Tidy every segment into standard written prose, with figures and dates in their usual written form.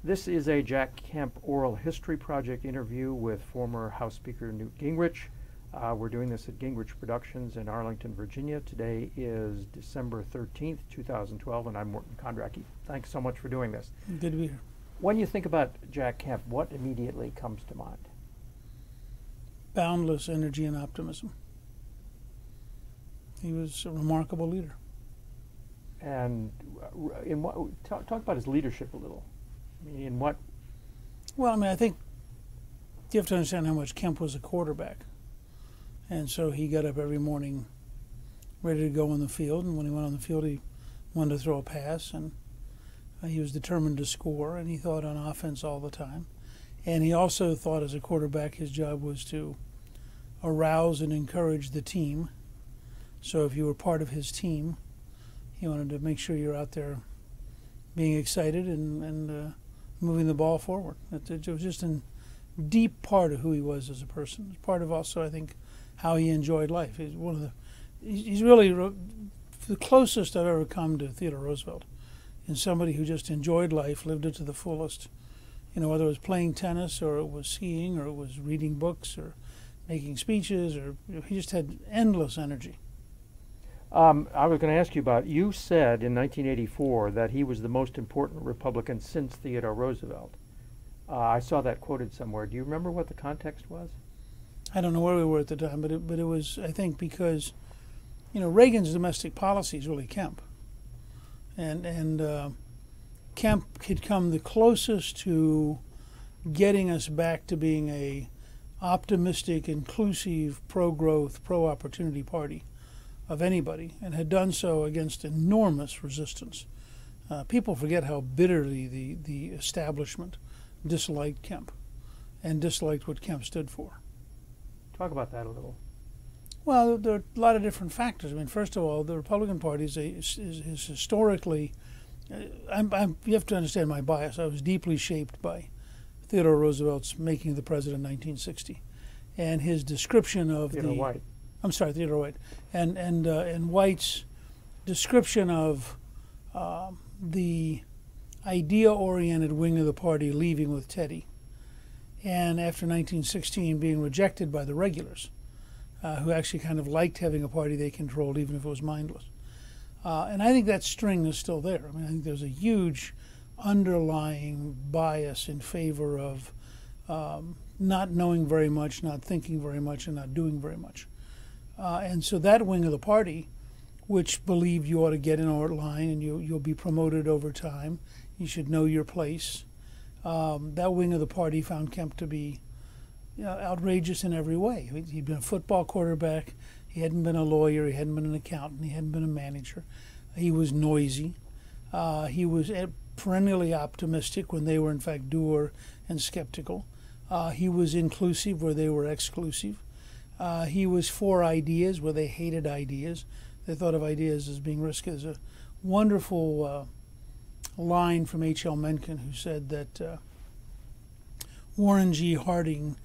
This is a Jack Kemp Oral History Project interview with former House Speaker Newt Gingrich. We're doing this at Gingrich Productions in Arlington, Virginia. Today is December 13th, 2012, and I'm Morton Kondracki. Thanks so much for doing this. Good to be here. When you think about Jack Kemp, what immediately comes to mind? Boundless energy and optimism. He was a remarkable leader. And in what, talk about his leadership a little. I mean, in what? Well, I mean, I think you have to understand how much Kemp was a quarterback. And so he got up every morning ready to go on the field. And when he went on the field, he wanted to throw a pass. And he was determined to score. And he thought on offense all the time. And he also thought as a quarterback his job was to arouse and encourage the team. So if you were part of his team, he wanted to make sure you're out there being excited and moving the ball forward. It was just a deep part of who he was as a person. It's part of also, I think, how he enjoyed life. He's really the closest I've ever come to Theodore Roosevelt, and somebody who just enjoyed life, lived it to the fullest. You know, whether it was playing tennis or it was skiing or it was reading books or making speeches, or he just had endless energy. I was going to ask you about, you said in 1984 that he was the most important Republican since Theodore Roosevelt. I saw that quoted somewhere. Do you remember what the context was? I don't know where we were at the time, but it was, I think, because, you know, Reagan's domestic policy is really Kemp. And Kemp had come the closest to getting us back to being a optimistic, inclusive, pro-growth, pro-opportunity party of anybody, and had done so against enormous resistance. People forget how bitterly the establishment disliked Kemp and disliked what Kemp stood for. Talk about that a little. Well, there are a lot of different factors. I mean, first of all, the Republican Party is historically, you have to understand my bias. I was deeply shaped by Theodore Roosevelt's making the president in 1960, and his description of Theodore White. I'm sorry, Theodore White, and White's description of the idea-oriented wing of the party leaving with Teddy, and after 1916 being rejected by the regulars, who actually kind of liked having a party they controlled, even if it was mindless. And I think that string is still there. I mean, I think there's a huge underlying bias in favor of not knowing very much, not thinking very much, and not doing very much. And so that wing of the party, which believed you ought to get in our line and you'll be promoted over time, you should know your place, that wing of the party found Kemp to be outrageous in every way. He'd been a football quarterback. He hadn't been a lawyer. He hadn't been an accountant. He hadn't been a manager. He was noisy. He was perennially optimistic when they were, in fact, dour and skeptical. He was inclusive where they were exclusive. He was for ideas where they hated ideas. They thought of ideas as being risky. There's a wonderful line from H.L. Mencken, who said that Warren G. Harding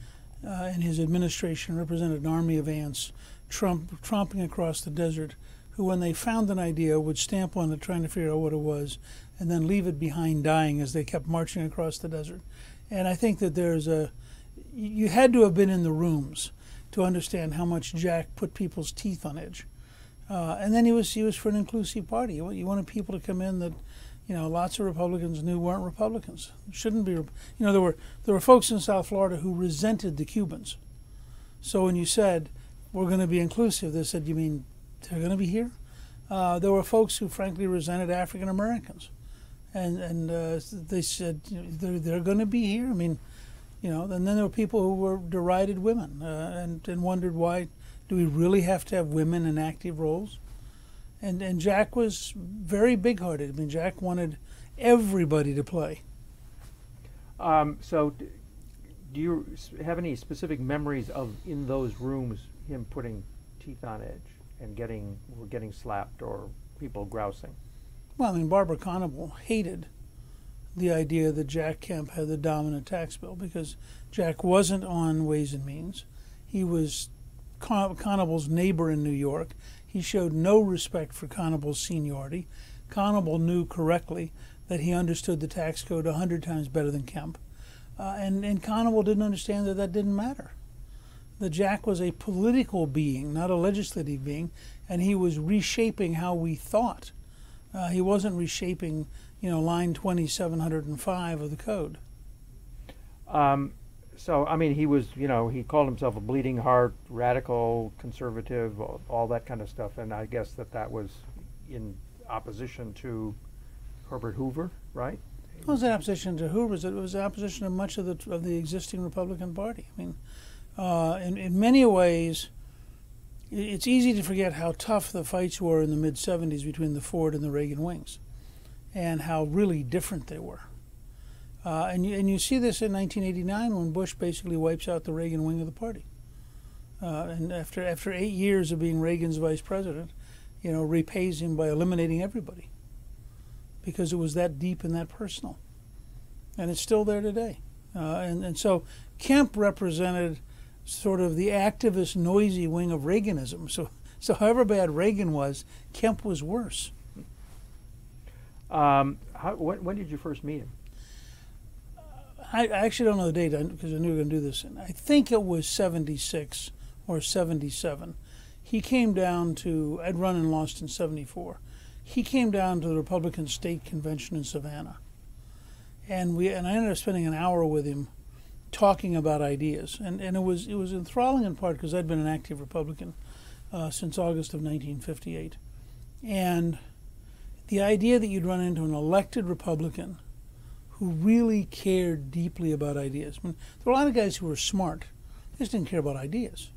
and his administration represented an army of ants tromping across the desert, who, when they found an idea, would stamp on it trying to figure out what it was, and then leave it behind dying as they kept marching across the desert. And I think that you had to have been in the rooms to understand how much Jack put people's teeth on edge. And then he was for an inclusive party. You wanted people to come in that, lots of Republicans knew weren't Republicans. Shouldn't be. There were folks in South Florida who resented the Cubans. So when you said we're going to be inclusive, they said, "You mean they're going to be here?" There were folks who frankly resented African Americans, and they said, they're going to be here. I mean, and then there were people who were derided women and wondered, why do we really have to have women in active roles? And Jack was very big-hearted. I mean, Jack wanted everybody to play. So do you have any specific memories of, in those rooms, him putting teeth on edge and getting slapped or people grousing? Well, I mean, Barbara Conable hated the idea that Jack Kemp had the dominant tax bill, because Jack wasn't on Ways and Means. He was Conable's neighbor in New York. He showed no respect for Conable's seniority. Conable knew correctly that he understood the tax code 100 times better than Kemp. And Conowell didn't understand that that didn't matter. That Jack was a political being, not a legislative being, and he was reshaping how we thought. He wasn't reshaping, line 2705 of the code. So, I mean, he was, he called himself a bleeding heart, radical, conservative, all that kind of stuff, and I guess that was in opposition to Herbert Hoover, right? It was in opposition to Hoover. It was in opposition to much of the existing Republican Party. I mean, in many ways, it's easy to forget how tough the fights were in the mid-'70s between the Ford and the Reagan wings, and how really different they were. And you see this in 1989 when Bush basically wipes out the Reagan wing of the party. And after 8 years of being Reagan's vice president, repays him by eliminating everybody, because it was that deep and that personal. And it's still there today. And so Kemp represented sort of the activist, noisy wing of Reaganism. So however bad Reagan was, Kemp was worse. When did you first meet him? I actually don't know the date because I knew we were going to do this. I think it was 76 or 77. He came down to, I'd run and lost in 74. He came down to the Republican State Convention in Savannah. And I ended up spending an hour with him talking about ideas. And it was enthralling in part because I'd been an active Republican since August of 1958. And the idea that you'd run into an elected Republican who really cared deeply about ideas. I mean, there were a lot of guys who were smart. They just didn't care about ideas.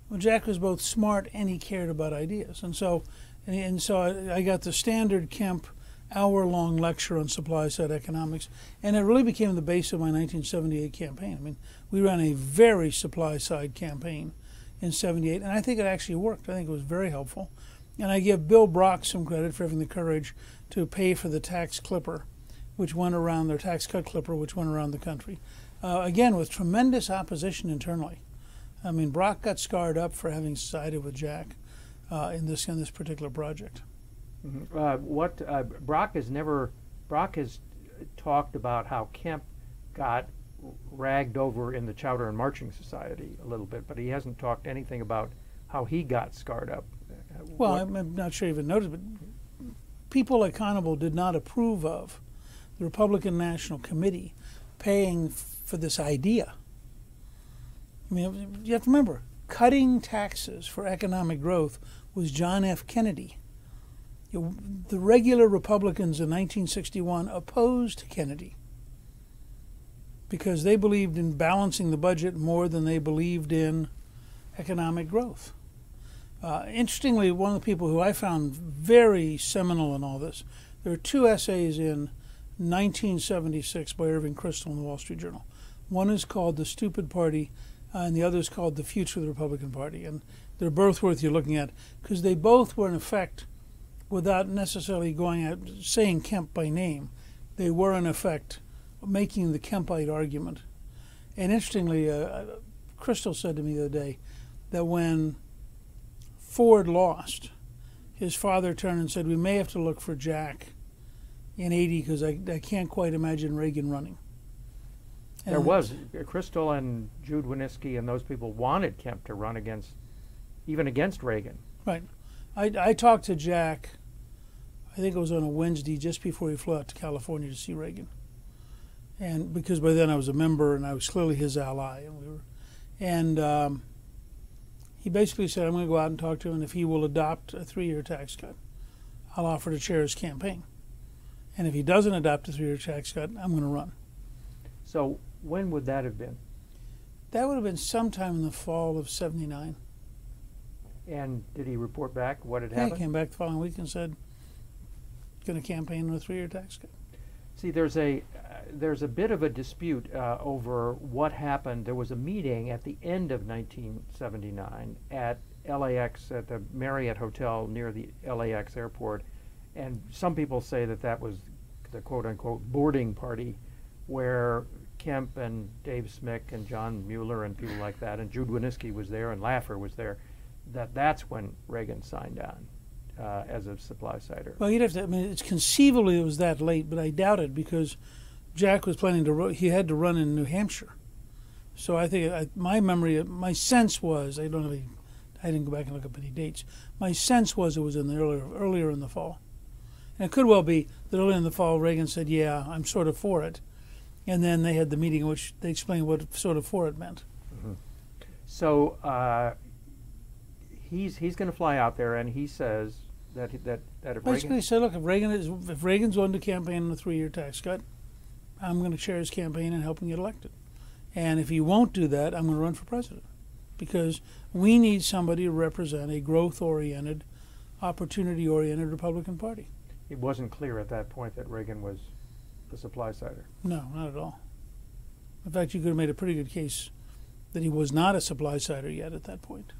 Well, Jack was both smart and he cared about ideas. And so I got the standard Kemp hour-long lecture on supply-side economics, and it really became the base of my 1978 campaign. I mean, we ran a very supply-side campaign in 78, and I think it actually worked. I think it was very helpful. And I give Bill Brock some credit for having the courage to pay for the tax clipper, which went around, their tax cut clipper, which went around the country. Again, with tremendous opposition internally. I mean, Brock got scarred up for having sided with Jack in this particular project. Mm-hmm. Brock has talked about how Kemp got ragged over in the Chowder and Marching Society a little bit, but he hasn't talked anything about how he got scarred up. Well, I'm not sure you even noticed, but people like Conowell did not approve of the Republican National Committee paying for this idea. I mean, you have to remember, cutting taxes for economic growth was John F. Kennedy. The regular Republicans in 1961 opposed Kennedy because they believed in balancing the budget more than they believed in economic growth. Interestingly, one of the people who I found very seminal in all this, there are two essays in 1976 by Irving Kristol in the Wall Street Journal. One is called The Stupid Party, and the other is called The Future of the Republican Party. And they're both worth you looking at because they both were, in effect, without necessarily going out saying Kemp by name, they were, in effect, making the Kempite argument. And interestingly, Kristol said to me the other day that when Ford lost, his father turned and said, we may have to look for Jack in 80 because I can't quite imagine Reagan running. And there was. Kristol and Jude Winniski and those people wanted Kemp to run even against Reagan. Right. I talked to Jack, I think it was on a Wednesday just before he flew out to California to see Reagan. And because by then I was a member and I was clearly his ally. And he basically said, I'm going to go out and talk to him, and if he will adopt a 3-year tax cut, I'll offer to chair his campaign. And if he doesn't adopt a 3-year tax cut, I'm going to run. So when would that have been? That would have been sometime in the fall of 79. And did he report back what had Yeah, happened? he came back the following week and said, going to campaign on a 3-year tax cut. See, there's a bit of a dispute over what happened. There was a meeting at the end of 1979 at LAX, at the Marriott Hotel near the LAX airport, and some people say that was the quote-unquote boarding party where Kemp and Dave Smick and John Mueller and people like that, and Jude Winniski was there and Laffer was there, that's when Reagan signed on. as a supply sider. Well, you'd have to. I mean, it's conceivably it was that late, but I doubt it because Jack was planning to. He had to run in New Hampshire, so I think my sense was I didn't go back and look up any dates. My sense was it was in the earlier in the fall, and it could well be that early in the fall Reagan said, "Yeah, I'm sort of for it," and then they had the meeting in which they explained what sort of for it meant. Mm-hmm. So he's going to fly out there, and he says that if Basically, Reagan he said, "Look, if Reagan's willing to campaign on a 3-year tax cut, I'm going to chair his campaign and help him get elected. And if he won't do that, I'm going to run for president, because we need somebody to represent a growth-oriented, opportunity-oriented Republican Party." it wasn't clear at that point that Reagan was the supply sider. No, not at all. In fact, you could have made a pretty good case that he was not a supply sider yet at that point.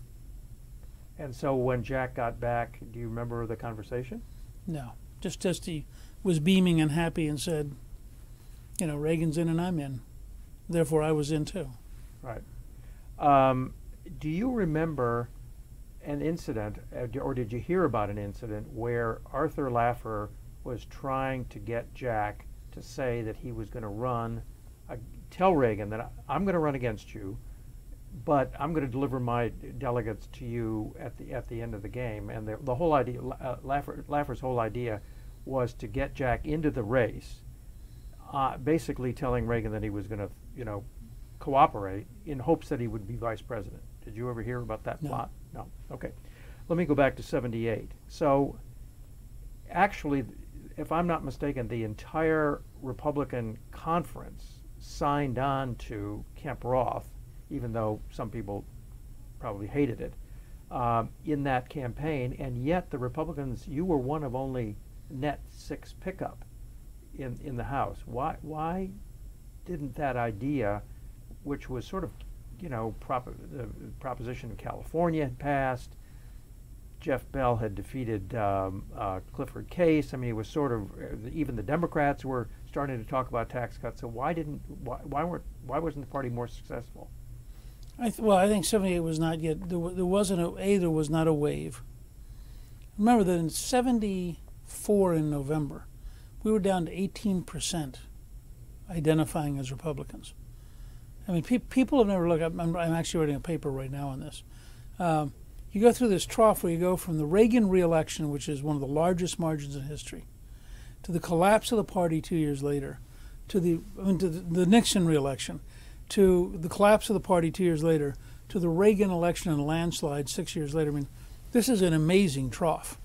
And so when Jack got back, do you remember the conversation? No, just he was beaming and happy and said, Reagan's in and I'm in. Therefore, I was in too. Right. Do you remember an incident, or did you hear about an incident where Arthur Laffer was trying to get Jack to say that he was going to tell Reagan that I'm going to run against you, but I'm going to deliver my delegates to you at the end of the game? And the whole idea, Laffer's whole idea, was to get Jack into the race, basically telling Reagan that he was going to, cooperate in hopes that he would be vice president. Did you ever hear about that plot? No. Okay. Let me go back to '78. So, actually, if I'm not mistaken, the entire Republican conference signed on to Kemp Roth, even though some people probably hated it, in that campaign, and yet the Republicans, you were one of only net 6 pickup in the House. Why didn't that idea, which was sort of, the proposition in California had passed, Jeff Bell had defeated Clifford Case. I mean, it was sort of, even the Democrats were starting to talk about tax cuts. So why wasn't the party more successful? I think '78 was not yet. There was not a wave. Remember that in '74 in November, we were down to 18% identifying as Republicans. I mean, people have never looked. I'm actually writing a paper right now on this. You go through this trough where you go from the Reagan re-election, which is one of the largest margins in history, to the collapse of the party 2 years later, to the Nixon re-election, to the collapse of the party 2 years later, to the Reagan election and landslide 6 years later. I mean, this is an amazing trough.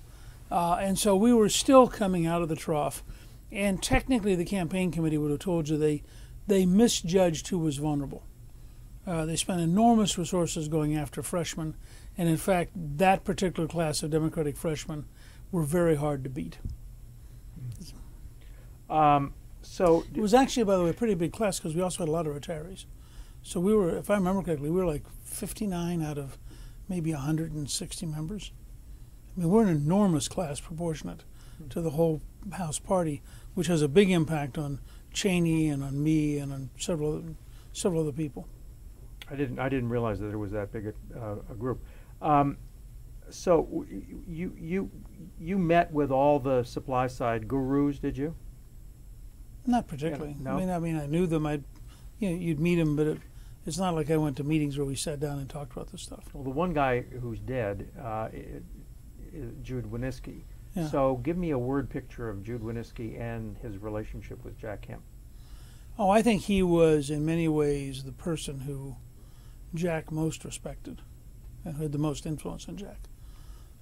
And so we were still coming out of the trough. And technically the campaign committee would have told you they misjudged who was vulnerable. They spent enormous resources going after freshmen. And in fact, that particular class of Democratic freshmen were very hard to beat. So it was actually, by the way, a pretty big class because we also had a lot of retirees. So we were, if I remember correctly, we were like 59 out of maybe 160 members. I mean, we're an enormous class proportionate to the whole House party, which has a big impact on Cheney and on me and on several other people. I didn't realize that there was that big a group. So you met with all the supply side gurus, did you? Not particularly. No? I mean, I knew them. You'd meet them, but it's not like I went to meetings where we sat down and talked about this stuff. Well, the one guy who's dead, Jude Winniski. Yeah. So give me a word picture of Jude Winniski and his relationship with Jack Kemp. Oh, I think he was in many ways the person who Jack most respected and who had the most influence on Jack.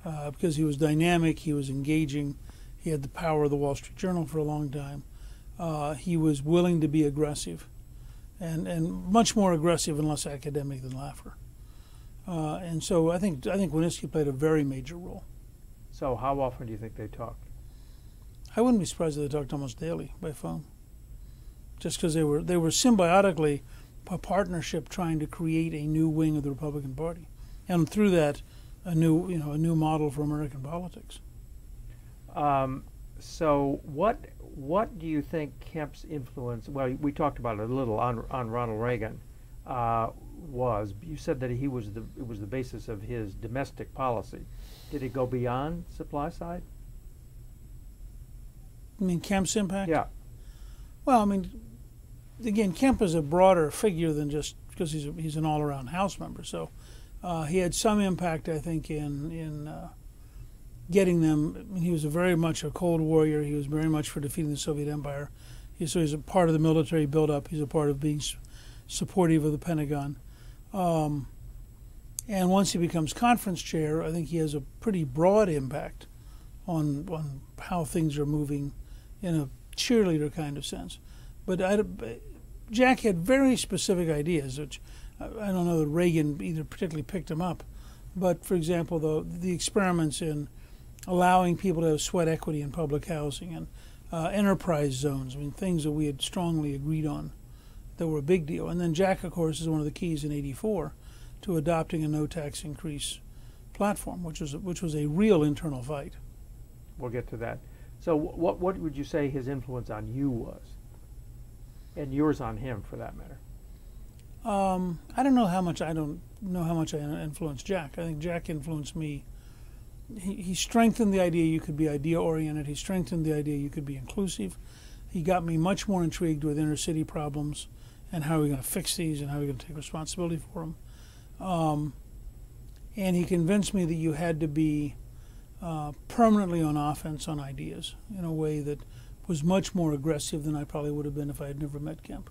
Because he was dynamic, he was engaging, he had the power of the Wall Street Journal for a long time. He was willing to be aggressive, and much more aggressive and less academic than Laffer. And so I think Winniski played a very major role. So how often do you think they talked? I wouldn't be surprised if they talked almost daily by phone. Just because they were symbiotically a partnership trying to create a new wing of the Republican Party, and through that, a new model for American politics. So what do you think Kemp's influence? Well, we talked about it a little on Ronald Reagan. Was you said that it was the basis of his domestic policy. Did it go beyond supply side? I mean, Kemp's impact? Yeah. Well, I mean, again, Kemp is a broader figure than just because he's an all-around House member. So he had some impact, I think, in getting them. I mean, he was very much a Cold Warrior. He was very much for defeating the Soviet Empire. So he's a part of the military buildup. He's a part of being supportive of the Pentagon. And once he becomes conference chair, I think he has a pretty broad impact on how things are moving in a cheerleader kind of sense. But Jack had very specific ideas, which I don't know that Reagan either particularly picked him up. But, for example, the experiments in allowing people to have sweat equity in public housing and enterprise zones, I mean, things that we had strongly agreed on that were a big deal. And then Jack, of course, is one of the keys in '84 to adopting a no-tax increase platform, which was a real internal fight. We'll get to that. So what would you say his influence on you was? And yours on him, for that matter? I don't know how much I influenced Jack. I think Jack influenced me. He strengthened the idea you could be idea-oriented. He strengthened the idea you could be inclusive. He got me much more intrigued with inner city problems and how are we going to fix these and how are we going to take responsibility for them. And he convinced me that you had to be permanently on offense on ideas in a way that was much more aggressive than I probably would have been if I had never met Kemp.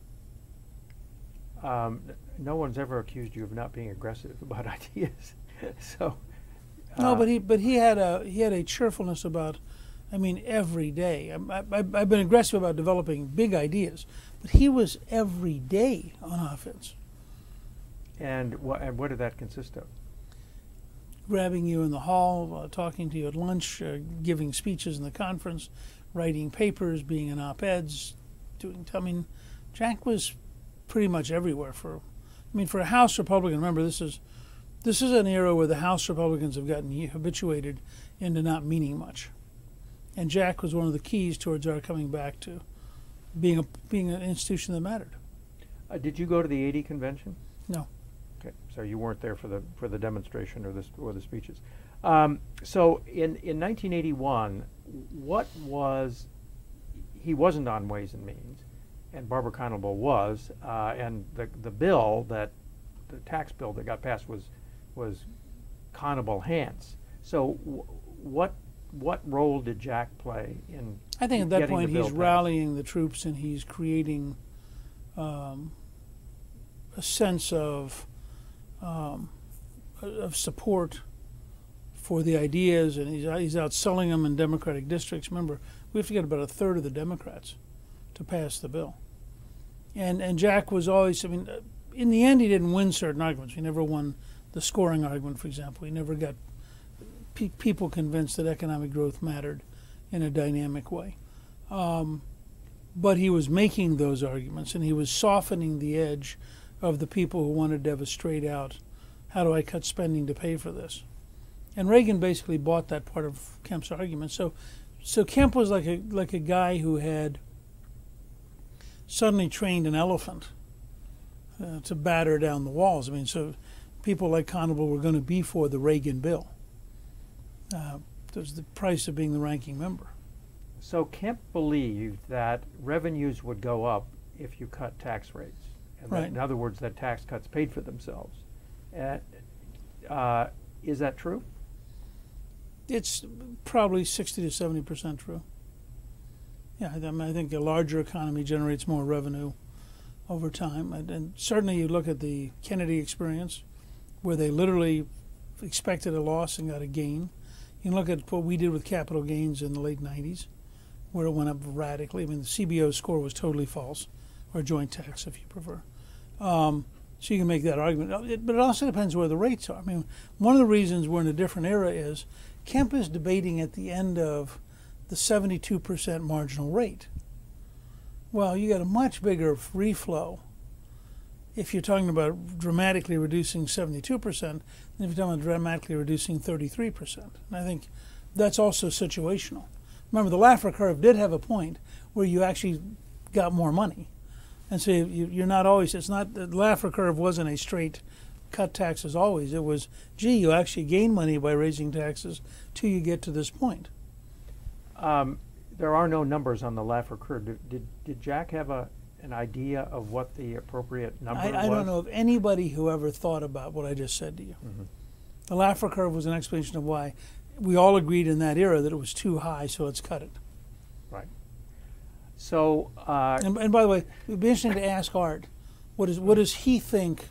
No one's ever accused you of not being aggressive about ideas. So no, but he had a cheerfulness about. I mean, every day. I've been aggressive about developing big ideas, but he was every day on offense. And what did that consist of? Grabbing you in the hall, talking to you at lunch, giving speeches in the conference, writing papers, being in op-eds, I mean, Jack was pretty much everywhere for a House Republican. Remember, this is an era where the House Republicans have gotten habituated into not meaning much, and Jack was one of the keys towards our coming back to being an institution that mattered. Did you go to the '80 convention? No. Okay, so you weren't there for the demonstration or the speeches. So in 1981, he wasn't on Ways and Means, and Barbara Conable was, and the tax bill that got passed was Conable-Hance. So what role did Jack play in? I think at that getting point the bill he's passed? rallying the troops and he's creating a sense of support for the ideas, and he's out selling them in Democratic districts. Remember, we have to get about a third of the Democrats to pass the bill. And Jack was always, I mean, in the end he didn't win certain arguments. He never won the scoring argument, for example. He never got people convinced that economic growth mattered in a dynamic way. But he was making those arguments, and he was softening the edge of the people who wanted to have a straight out, how do I cut spending to pay for this? And Reagan basically bought that part of Kemp's argument. So Kemp was like a guy who had suddenly trained an elephant to batter down the walls. I mean, so people like Conable were going to be for the Reagan bill. It was the price of being the ranking member. So Kemp believed that revenues would go up if you cut tax rates. And Right. that, in other words, that tax cuts paid for themselves. Is that true? It's probably 60 to 70% true. Yeah, I think a larger economy generates more revenue over time. And certainly you look at the Kennedy experience, where they literally expected a loss and got a gain. You can look at what we did with capital gains in the late 90s, where it went up radically. I mean, the CBO score was totally false, or joint tax, if you prefer. So you can make that argument. But it also depends where the rates are. I mean, one of the reasons we're in a different era is Kemp is debating at the end of the 72% marginal rate. Well, you got a much bigger free flow if you're talking about dramatically reducing 72% than if you're talking about dramatically reducing 33%. And I think that's also situational. Remember, the Laffer curve did have a point where you actually got more money. And so you're not always, it's not, the Laffer curve wasn't a straight cut taxes always. It was, gee, you actually gain money by raising taxes till you get to this point. There are no numbers on the Laffer curve. Did Jack have an idea of what the appropriate number was? I don't know of anybody who ever thought about what I just said to you. Mm-hmm. The Laffer curve was an explanation of why we all agreed in that era that it was too high, so let's cut it. Right. So, and by the way, it would be interesting to ask Art, what does he think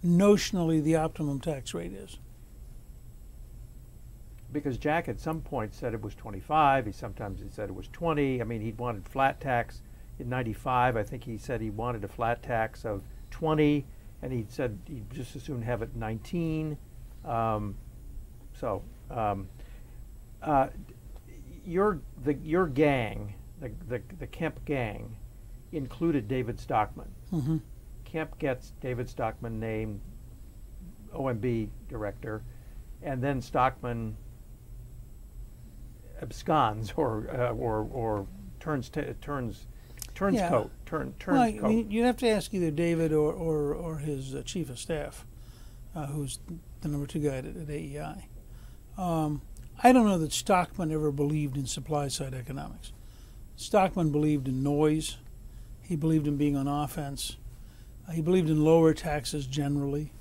notionally the optimum tax rate is? because Jack at some point said it was 25. Sometimes he said it was 20. I mean, he wanted flat tax in 95. I think he said he wanted a flat tax of 20, and he said he'd just as soon have it 19. Your gang, the Kemp gang, included David Stockman. Mm-hmm. Kemp gets David Stockman named OMB director, and then Stockman absconds or turns Yeah. coat. Well, Coat. you'd have to ask either David or his chief of staff, who's the number 2 guy at AEI. I don't know that Stockman ever believed in supply-side economics. Stockman believed in noise. He believed in being on offense. He believed in lower taxes generally.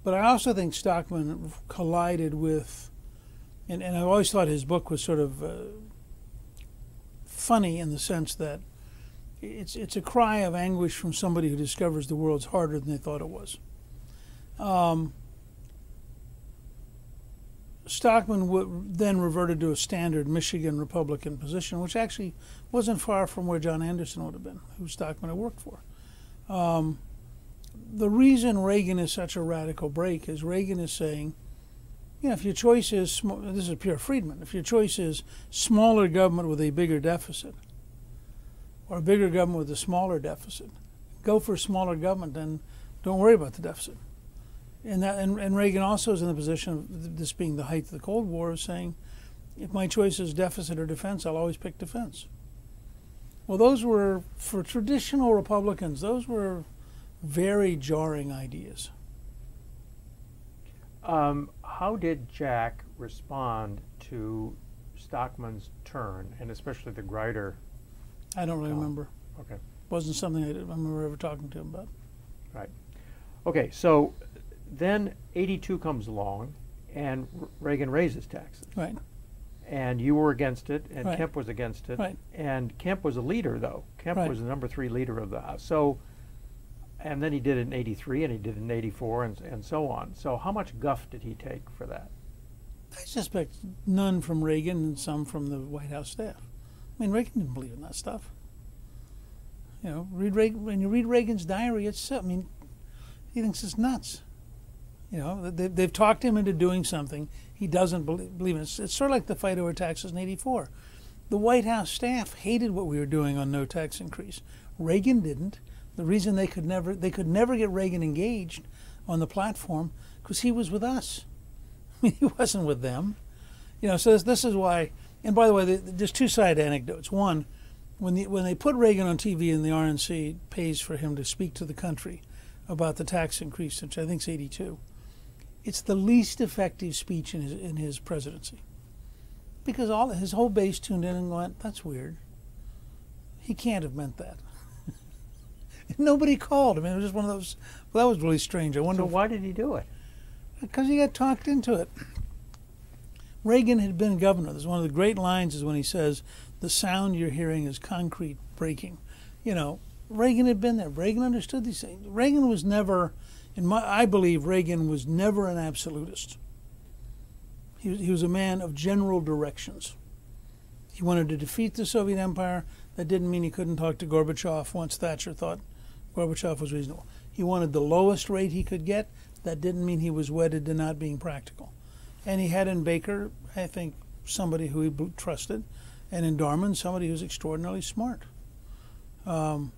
But I also think Stockman collided with, and I've always thought his book was sort of funny in the sense that it's a cry of anguish from somebody who discovers the world's harder than they thought it was. Stockman then reverted to a standard Michigan Republican position, which actually wasn't far from where John Anderson would have been, who Stockman had worked for. The reason Reagan is such a radical break is Reagan is saying, if your choice is, this is Pierre Friedman, if your choice is smaller government with a bigger deficit, or a bigger government with a smaller deficit, go for smaller government and don't worry about the deficit. And Reagan also is in the position of this being the height of the Cold War of saying, if my choice is deficit or defense, I'll always pick defense. Well, those were, for traditional Republicans, those were very jarring ideas. How did Jack respond to Stockman's turn, and especially the Grider? I don't really remember. Okay. Wasn't something I remember ever talking to him about. Right. Okay, so then 82 comes along, and Reagan raises taxes. Right. And you were against it, and Right. Kemp was against it. Right. And Kemp was a leader, though. Kemp Right. was the number 3 leader of the House. So, and then he did it in 83, and he did it in 84, and so on. So how much guff did he take for that? I suspect none from Reagan and some from the White House staff. I mean, Reagan didn't believe in that stuff. When you read Reagan's diary, he thinks it's nuts. They've talked him into doing something he doesn't believe in. It's sort of like the fight over taxes in 84. The White House staff hated what we were doing on no tax increase. Reagan didn't. The reason they could never get Reagan engaged on the platform because he was with us. I mean, he wasn't with them. So this is why. And by the way, there's 2 side anecdotes. One, when they put Reagan on TV and the RNC pays for him to speak to the country about the tax increase, which I think is 82, it's the least effective speech in his presidency, because his whole base tuned in and went, "That's weird. He can't have meant that." Nobody called. I mean, it was just one of those. Well, that was really strange. I wonder. So why did he do it? Because he got talked into it. Reagan had been governor. There's one of the great lines is when he says, "The sound you're hearing is concrete breaking." Reagan had been there. Reagan understood these things. Reagan was never, I believe, Reagan was never an absolutist. He was a man of general directions. He wanted to defeat the Soviet Empire. That didn't mean he couldn't talk to Gorbachev once Thatcher thought Gorbachev was reasonable. He wanted the lowest rate he could get. That didn't mean he was wedded to not being practical. And he had in Baker, I think, somebody who he trusted, and in Darman, somebody who was extraordinarily smart. My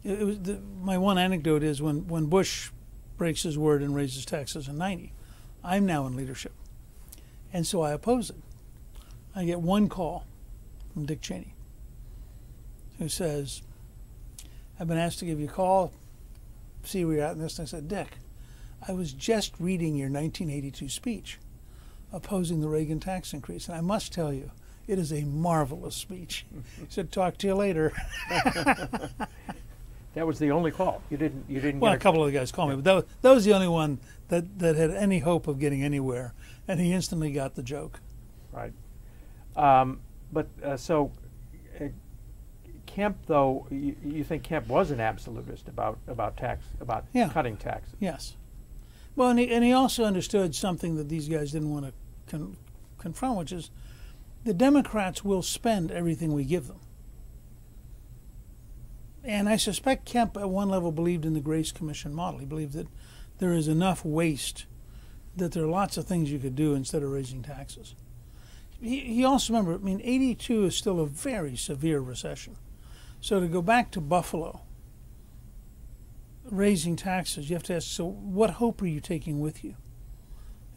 one anecdote is when Bush breaks his word and raises taxes in 90, I'm now in leadership. And so I oppose it. I get one call from Dick Cheney, who says, "I've been asked to give you a call, see where you're at in this." And I said, "Dick, I was just reading your 1982 speech opposing the Reagan tax increase, and I must tell you, it is a marvelous speech. He said, talk to you later. That was the only call. You didn't Well, get a couple of the guys called me, but that was the only one that had any hope of getting anywhere, and he instantly got the joke. Right. So Kemp, though, you think Kemp was an absolutist about Yeah. cutting taxes? Yes. Well, and he also understood something that these guys didn't want to confront, which is the Democrats will spend everything we give them. And I suspect Kemp at one level believed in the Grace Commission model. He believed that there is enough waste, that there are lots of things you could do instead of raising taxes. He also, remember, I mean, 82 is still a very severe recession. So to go back to Buffalo, raising taxes, you have to ask, so what hope are you taking with you?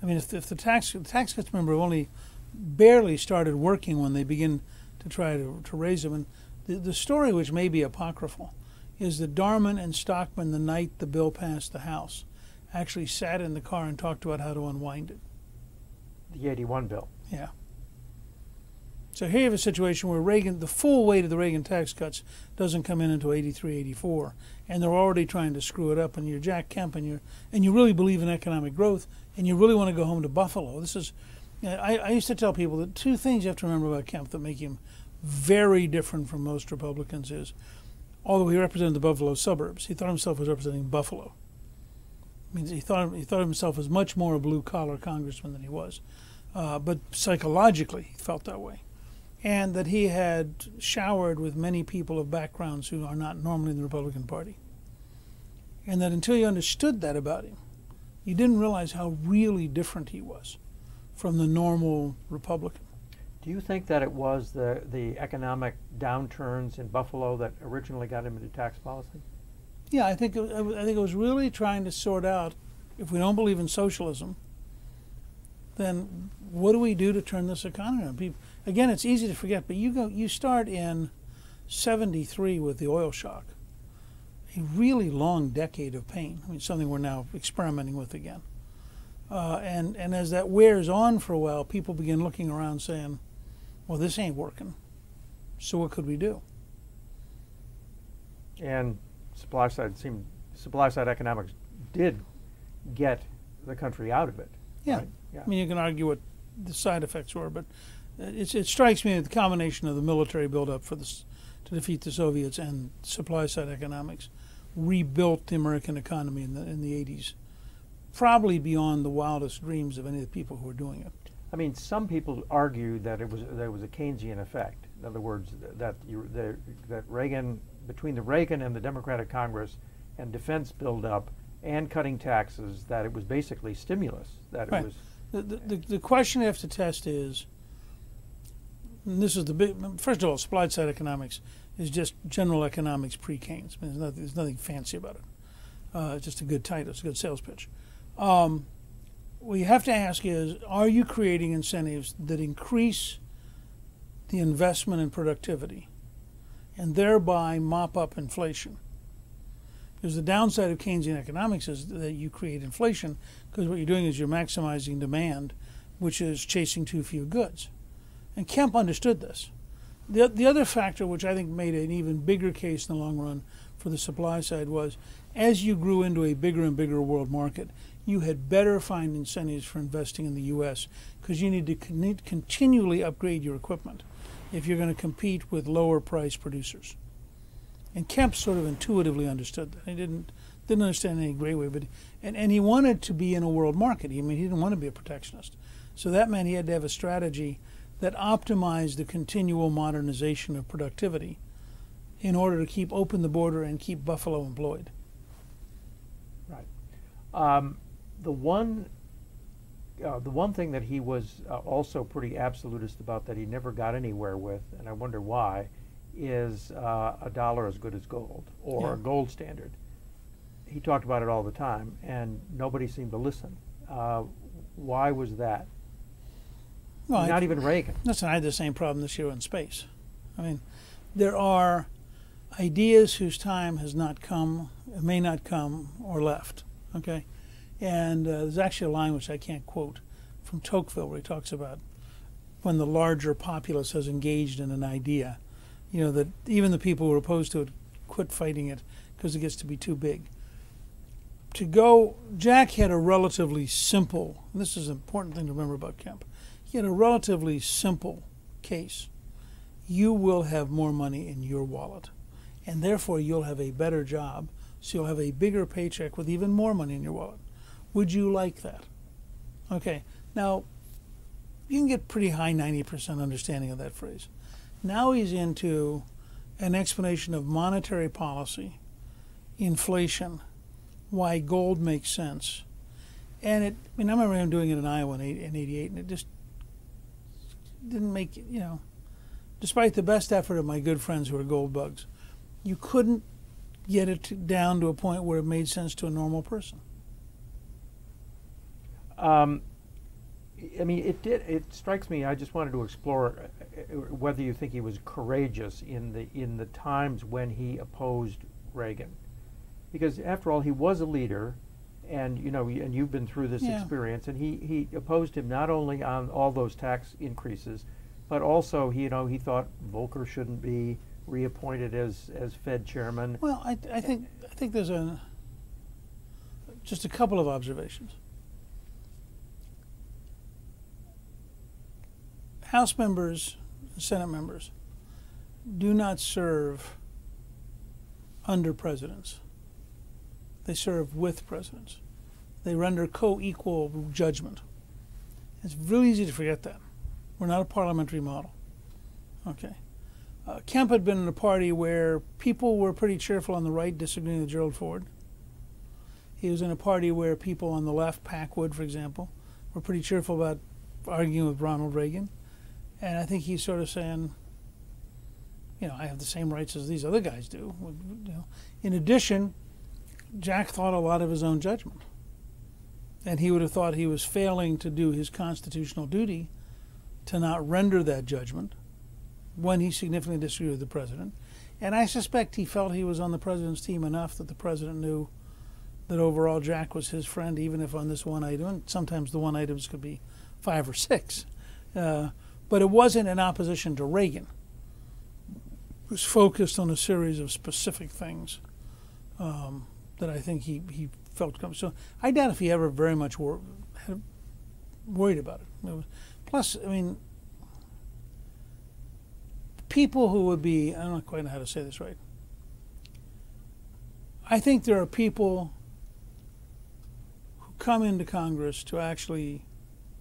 I mean, if the tax cuts, remember, have only barely started working when they begin to try to raise them. And the story, which may be apocryphal, is that Darman and Stockman, the night the bill passed the House, actually sat in the car and talked about how to unwind it. The 81 bill. Yeah. So here you have a situation where Reagan, the full weight of the Reagan tax cuts doesn't come in until 83, 84, and they're already trying to screw it up. And you're Jack Kemp, and you really believe in economic growth, and you really want to go home to Buffalo. This is, I used to tell people that two things you have to remember about Kemp that make him very different from most Republicans is, although he represented the Buffalo suburbs, he thought himself as representing Buffalo. I mean, he thought of himself as much more a blue-collar congressman than he was. But psychologically, he felt that way. And that he had showered with many people of backgrounds who are not normally in the Republican Party. And that until you understood that about him, you didn't realize how really different he was from the normal Republican. Do you think that it was the economic downturns in Buffalo that originally got him into tax policy? Yeah, I think it was really trying to sort out, if we don't believe in socialism, then what do we do to turn this economy around? Again, it's easy to forget, but you start in 73 with the oil shock, a really long decade of pain. I mean, something we're now experimenting with again. And as that wears on for a while, people begin looking around saying, well, this ain't working, so what could we do? And supply side economics did get the country out of it. Yeah. Right? Yeah. I mean, you can argue what the side effects were, but it strikes me that the combination of the military buildup to defeat the Soviets and supply side economics rebuilt the American economy in the 80s, probably beyond the wildest dreams of any of the people who were doing it. I mean, some people argue that there was a Keynesian effect. In other words, that Reagan, between the Reagan and the Democratic Congress and defense buildup and cutting taxes, that it was basically stimulus. That Right. it was. The question you have to test is, and this is the big. First of all, supply side economics is just general economics pre-Keynes. I mean, there's nothing fancy about it. It's just a good title. It's a good sales pitch. What you have to ask is, are you creating incentives that increase the investment in productivity and thereby mop up inflation? Because the downside of Keynesian economics is that you create inflation, because what you're doing is you're maximizing demand, which is chasing too few goods. And Kemp understood this. The other factor, which I think made an even bigger case in the long run for the supply side, was as you grew into a bigger and bigger world market, you had better find incentives for investing in the U.S. because you need to continually upgrade your equipment if you're going to compete with lower price producers. And Kemp sort of intuitively understood that. He didn't understand in any great way, but and he wanted to be in a world market. I mean, he didn't want to be a protectionist. So that meant he had to have a strategy that optimized the continual modernization of productivity in order to keep open the border and keep Buffalo employed. Right. The one thing that he was also pretty absolutist about that he never got anywhere with, and I wonder why, is a dollar as good as gold, or a gold standard. He talked about it all the time, and nobody seemed to listen. Why was that? Well, Not even Reagan. Listen, I had the same problem this year in space. I mean, there are ideas whose time has not come, may not come, or left. Okay, And there's actually a line which I can't quote from Tocqueville where he talks about when the larger populace has engaged in an idea, that even the people who are opposed to it quit fighting it because it gets to be too big. Jack had a relatively simple, and this is an important thing to remember about Kemp, he had a relatively simple case. You will have more money in your wallet, and therefore you'll have a better job, so you'll have a bigger paycheck with even more money in your wallet. Would you like that? Okay, now you can get pretty high 90% understanding of that phrase. Now he's into an explanation of monetary policy, inflation, why gold makes sense. And I remember him doing it in Iowa in '88, and it just didn't make it, despite the best effort of my good friends who are gold bugs, you couldn't get it down to a point where it made sense to a normal person. It strikes me. I just wanted to explore whether you think he was courageous in the times when he opposed Reagan, because after all, he was a leader, and and you've been through this experience, and he opposed him not only on all those tax increases, but also he thought Volcker shouldn't be reappointed as Fed chairman. Well, I think there's just a couple of observations. House members, Senate members, do not serve under presidents. They serve with presidents. They render co-equal judgment. It's really easy to forget that. We're not a parliamentary model. Okay. Kemp had been in a party where people were pretty cheerful on the right, disagreeing with Gerald Ford. He was in a party where people on the left, Packwood, for example, were pretty cheerful about arguing with Ronald Reagan. And I think he's sort of saying, I have the same rights as these other guys do. In addition, Jack thought a lot of his own judgment. And he would have thought he was failing to do his constitutional duty to not render that judgment when he significantly disagreed with the president. And I suspect he felt he was on the president's team enough that the president knew that overall Jack was his friend, even if on this one item, and sometimes the one items could be 5 or 6. But it wasn't in opposition to Reagan. It was focused on a series of specific things that I think he felt comfortable. So I doubt if he ever very much worried about it. Plus, people who would be, I don't quite know how to say this right. I think there are people who come into Congress to actually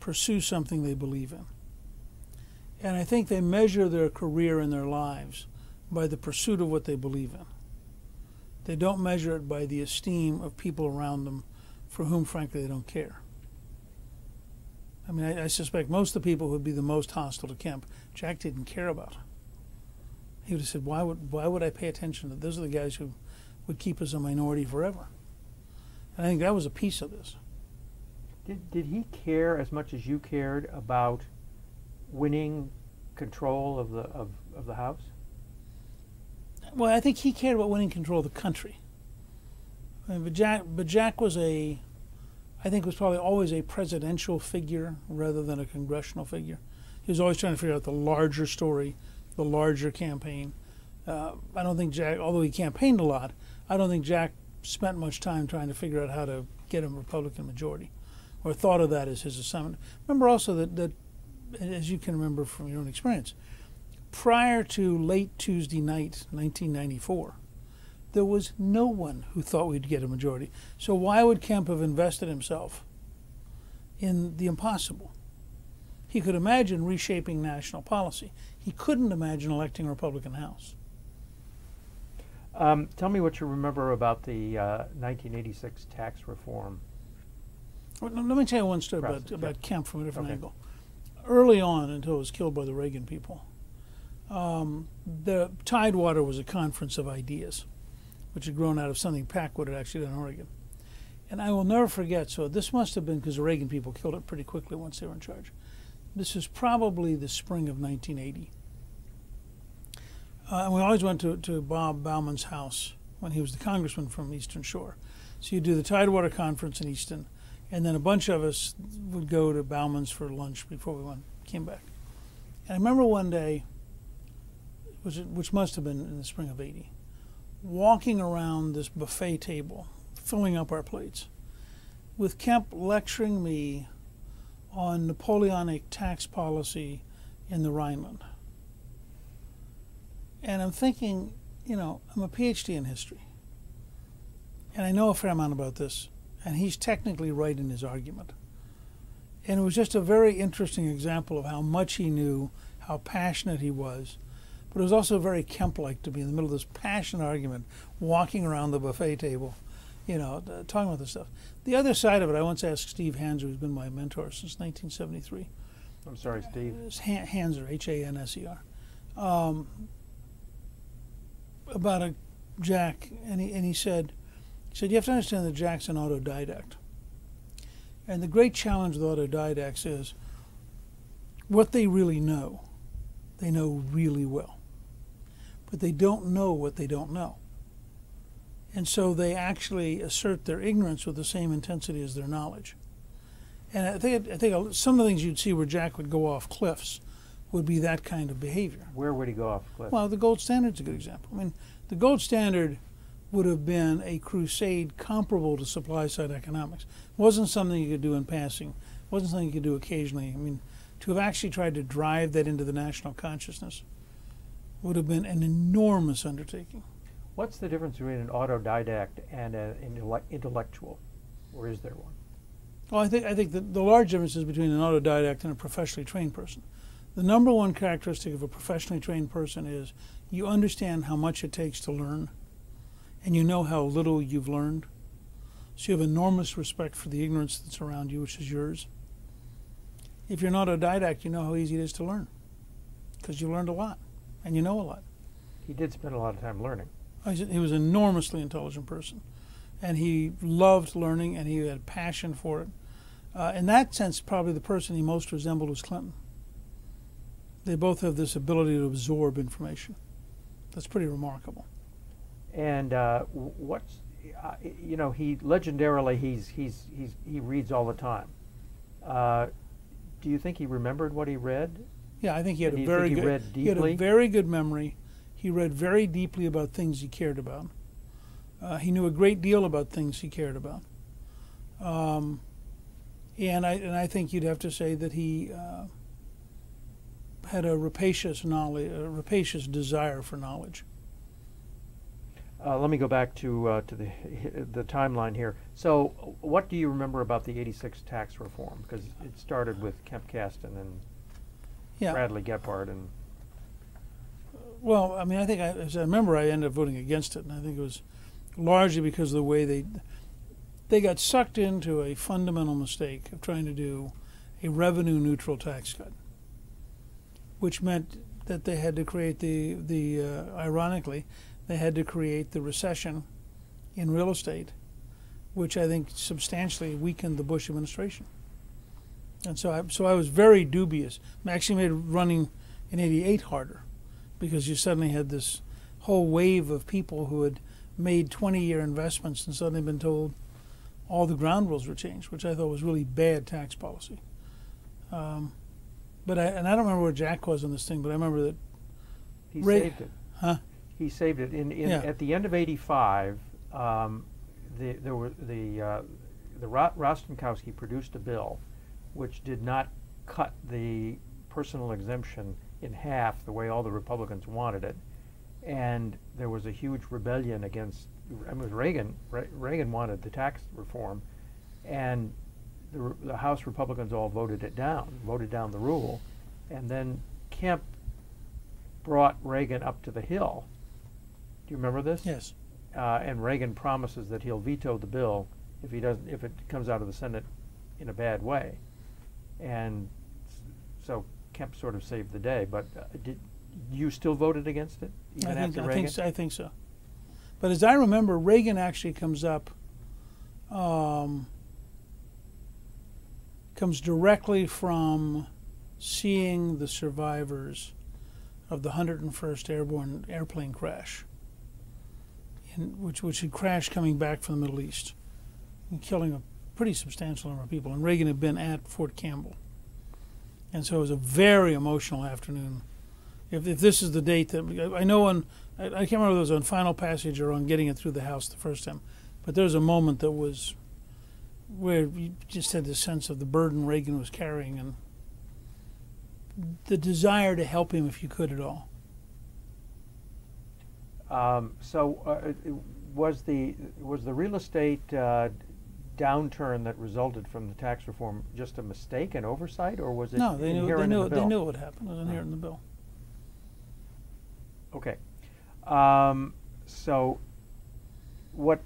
pursue something they believe in. And I think they measure their career and their lives by the pursuit of what they believe in. They don't measure it by the esteem of people around them for whom, frankly, they don't care. I suspect most of the people who would be the most hostile to Kemp, Jack didn't care about. He would have said, why would I pay attention to those are the guys who would keep us a minority forever? And I think that was a piece of this. Did he care as much as you cared about winning control of the House? Well, I think he cared about winning control of the country. But Jack was I think was probably always a presidential figure rather than a congressional figure. He was always trying to figure out the larger story, the larger campaign. I don't think Jack, although he campaigned a lot, I don't think Jack spent much time trying to figure out how to get a Republican majority, or thought of that as his assignment. Remember also that as you can remember from your own experience, prior to late Tuesday night, 1994, there was no one who thought we'd get a majority. So why would Kemp have invested himself in the impossible? He could imagine reshaping national policy. He couldn't imagine electing a Republican House. Tell me what you remember about the 1986 tax reform. Well, let me tell you one story about Kemp from a different angle. Early on, until he was killed by the Reagan people, the Tidewater was a conference of ideas, which had grown out of something Packwood had actually done in Oregon. And I will never forget, so this must have been because the Reagan people killed it pretty quickly once they were in charge. This is probably the spring of 1980. And we always went to Bob Bauman's house when he was the congressman from Eastern Shore. So you do the Tidewater Conference in Easton, And then a bunch of us would go to Bauman's for lunch before came back. And I remember one day, which must have been in the spring of '80, walking around this buffet table, filling up our plates, with Kemp lecturing me on Napoleonic tax policy in the Rhineland. And I'm thinking, I'm a PhD in history, and I know a fair amount about this, and he's technically right in his argument. And it was just a very interesting example of how much he knew, how passionate he was. But it was also very Kemp-like to be in the middle of this passionate argument, walking around the buffet table, talking about this stuff. The other side of it, I once asked Steve Hanser, who's been my mentor since 1973. I'm sorry, Steve. It's Hanser, Hanser, about a Jack, and he said, you have to understand that Jack's an autodidact. And the great challenge with autodidacts is what they really know, they know really well. But they don't know what they don't know. And so they actually assert their ignorance with the same intensity as their knowledge. And I think some of the things you'd see where Jack would go off cliffs would be that kind of behavior. Where would he go off cliff? Well, the gold standard's a good example. I mean, the gold standard would have been a crusade comparable to supply-side economics. It wasn't something you could do in passing. It wasn't something you could do occasionally. I mean, to have actually tried to drive that into the national consciousness would have been an enormous undertaking. What's the difference between an autodidact and an intellectual, or is there one? Well, I think the large difference is between an autodidact and a professionally trained person. The number one characteristic of a professionally trained person is you understand how much it takes to learn, and you know how little you've learned. So you have enormous respect for the ignorance that's around you, which is yours. If you're an autodidact, you know how easy it is to learn, because you learned a lot, and you know a lot. He did spend a lot of time learning. He was an enormously intelligent person, and he loved learning, and he had passion for it. In that sense, probably the person he most resembled was Clinton. They both have this ability to absorb information. That's pretty remarkable. And he legendarily he reads all the time. Do you think he remembered what he read? Yeah, I think he had He read deeply. He had a very good memory. He read very deeply about things he cared about. He knew a great deal about things he cared about. And I think you'd have to say that he had a rapacious desire for knowledge. Let me go back to the timeline here. So, what do you remember about the '86 tax reform? Because it started with Kemp Kasten and Bradley Gephardt and. Well, I mean, as I remember, I ended up voting against it, and I think it was largely because of the way they got sucked into a fundamental mistake of trying to do a revenue-neutral tax cut, which meant that they had to create ironically, they had to create the recession in real estate, which I think substantially weakened the Bush administration. And so I was very dubious. It actually made running in '88 harder, because you suddenly had this whole wave of people who had made 20-year investments and suddenly been told all the ground rules were changed, which I thought was really bad tax policy. But I don't remember where Jack was on this thing, but I remember that he saved it. Huh? He saved it. At the end of '85, Rostenkowski produced a bill which did not cut the personal exemption in half the way all the Republicans wanted it, and there was a huge rebellion against. I mean, it was Reagan. Reagan wanted the tax reform, and the House Republicans all voted down the rule, and then Kemp brought Reagan up to the Hill. Do you remember this? Yes. And Reagan promises that he'll veto the bill if it comes out of the Senate in a bad way, and so Kemp sort of saved the day. But did you still voted against it even after Reagan? I think so. But as I remember, Reagan actually comes directly from seeing the survivors of the 101st Airborne airplane crash, which had crashed coming back from the Middle East and killing pretty substantial number of people, and Reagan had been at Fort Campbell. And so it was a very emotional afternoon. If this is the date that, I know on, I can't remember if it was on Final Passage or on getting it through the House the first time, but there was a moment that was where you just had this sense of the burden Reagan was carrying and the desire to help him if you could at all. Was the real estate downturn that resulted from the tax reform just a mistake, an oversight, or was it No, they inherent in knew the bill? they knew what happened. It was inherent in the bill. Okay. So what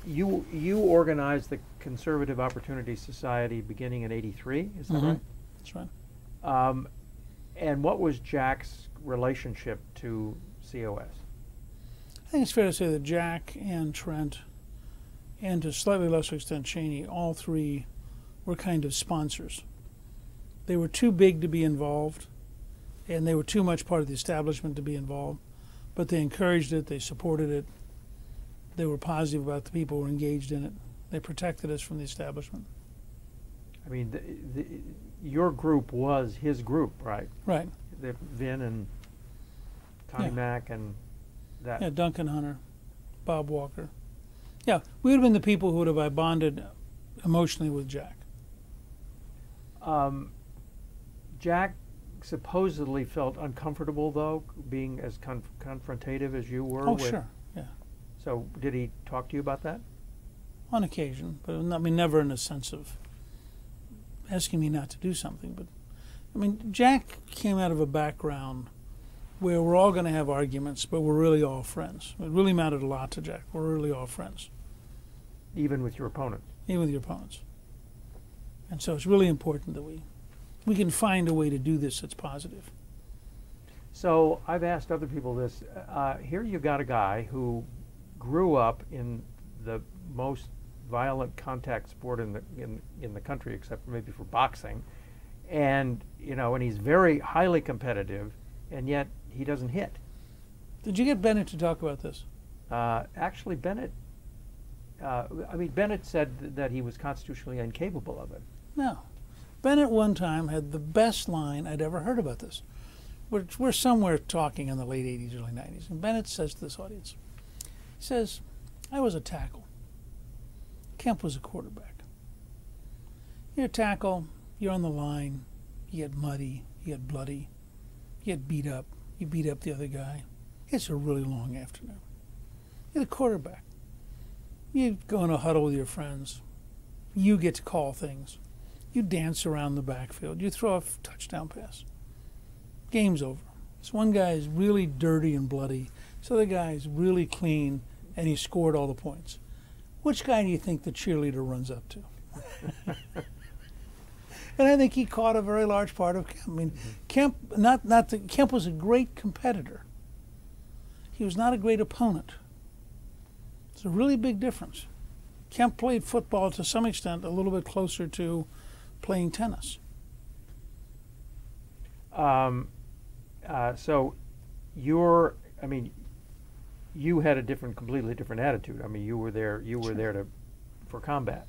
you organized the Conservative Opportunity Society beginning in '83, is that right? That's right. And what was Jack's relationship to COS? I think it's fair to say that Jack and Trent, and to a slightly lesser extent Cheney, all three were kind of sponsors. They were too big to be involved, and they were too much part of the establishment to be involved, but they encouraged it, they supported it, they were positive about the people who were engaged in it. They protected us from the establishment. I mean, your group was his group, right? Right. Vin and Connie Mack and that. Yeah, Duncan Hunter, Bob Walker. Yeah, we would have been the people who would have bonded emotionally with Jack. Jack supposedly felt uncomfortable, though, being as confrontative as you were. Oh, sure, yeah. So did he talk to you about that? On occasion, but I mean, never in a sense of asking me not to do something. But I mean, Jack came out of a background where we're all going to have arguments, but we're really all friends. It really mattered a lot to Jack. We're really all friends. Even with your opponents? Even with your opponents. And so it's really important that we can find a way to do this that's positive. So I've asked other people this. Here you got a guy who grew up in the most violent contact sport in the country, except maybe for boxing, and and he's very highly competitive, and yet he doesn't hit. Did you get Bennett to talk about this? Actually, Bennett. Bennett said that he was constitutionally incapable of it. No. Bennett one time had the best line I'd ever heard about this. We're somewhere talking in the late 80s, early 90s, and Bennett says to this audience, he says, I was a tackle. Kemp was a quarterback. You're a tackle, you're on the line, you get muddy, you get bloody, you get beat up, you beat up the other guy. It's a really long afternoon. You're the quarterback. You go in a huddle with your friends. You get to call things. You dance around the backfield. You throw a touchdown pass. Game's over. This one guy is really dirty and bloody. This other guy is really clean, and he scored all the points. Which guy do you think the cheerleader runs up to? And I think he caught a very large part of Kemp. I mean, Kemp, Kemp was a great competitor. He was not a great opponent. It's a really big difference. Kemp played football to some extent a little bit closer to playing tennis. So you had a completely different attitude. I mean, you were there for combat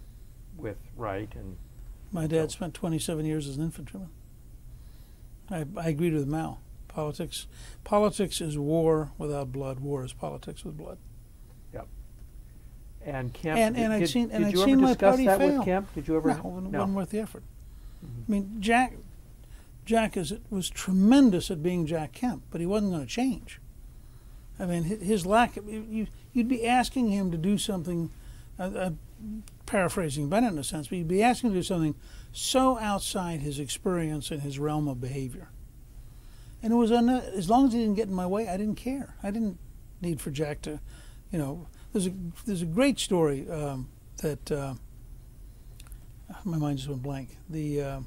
with Wright and. My dad spent 27 years as an infantryman. I agreed with Mao. Politics is war without blood. War is politics with blood. Yep. And Kemp. Did you ever discuss that fail. with Kemp? Did you ever? No, it wasn't worth the effort. Mm-hmm. I mean, Jack was tremendous at being Jack Kemp, but he wasn't going to change. I mean, his lack of, you'd be asking him to do something, paraphrasing Bennett in a sense, but you'd be asking him to do something so outside his experience and his realm of behavior. And it was as long as he didn't get in my way, I didn't care. I didn't need for Jack to, there's a great story that my mind just went blank. The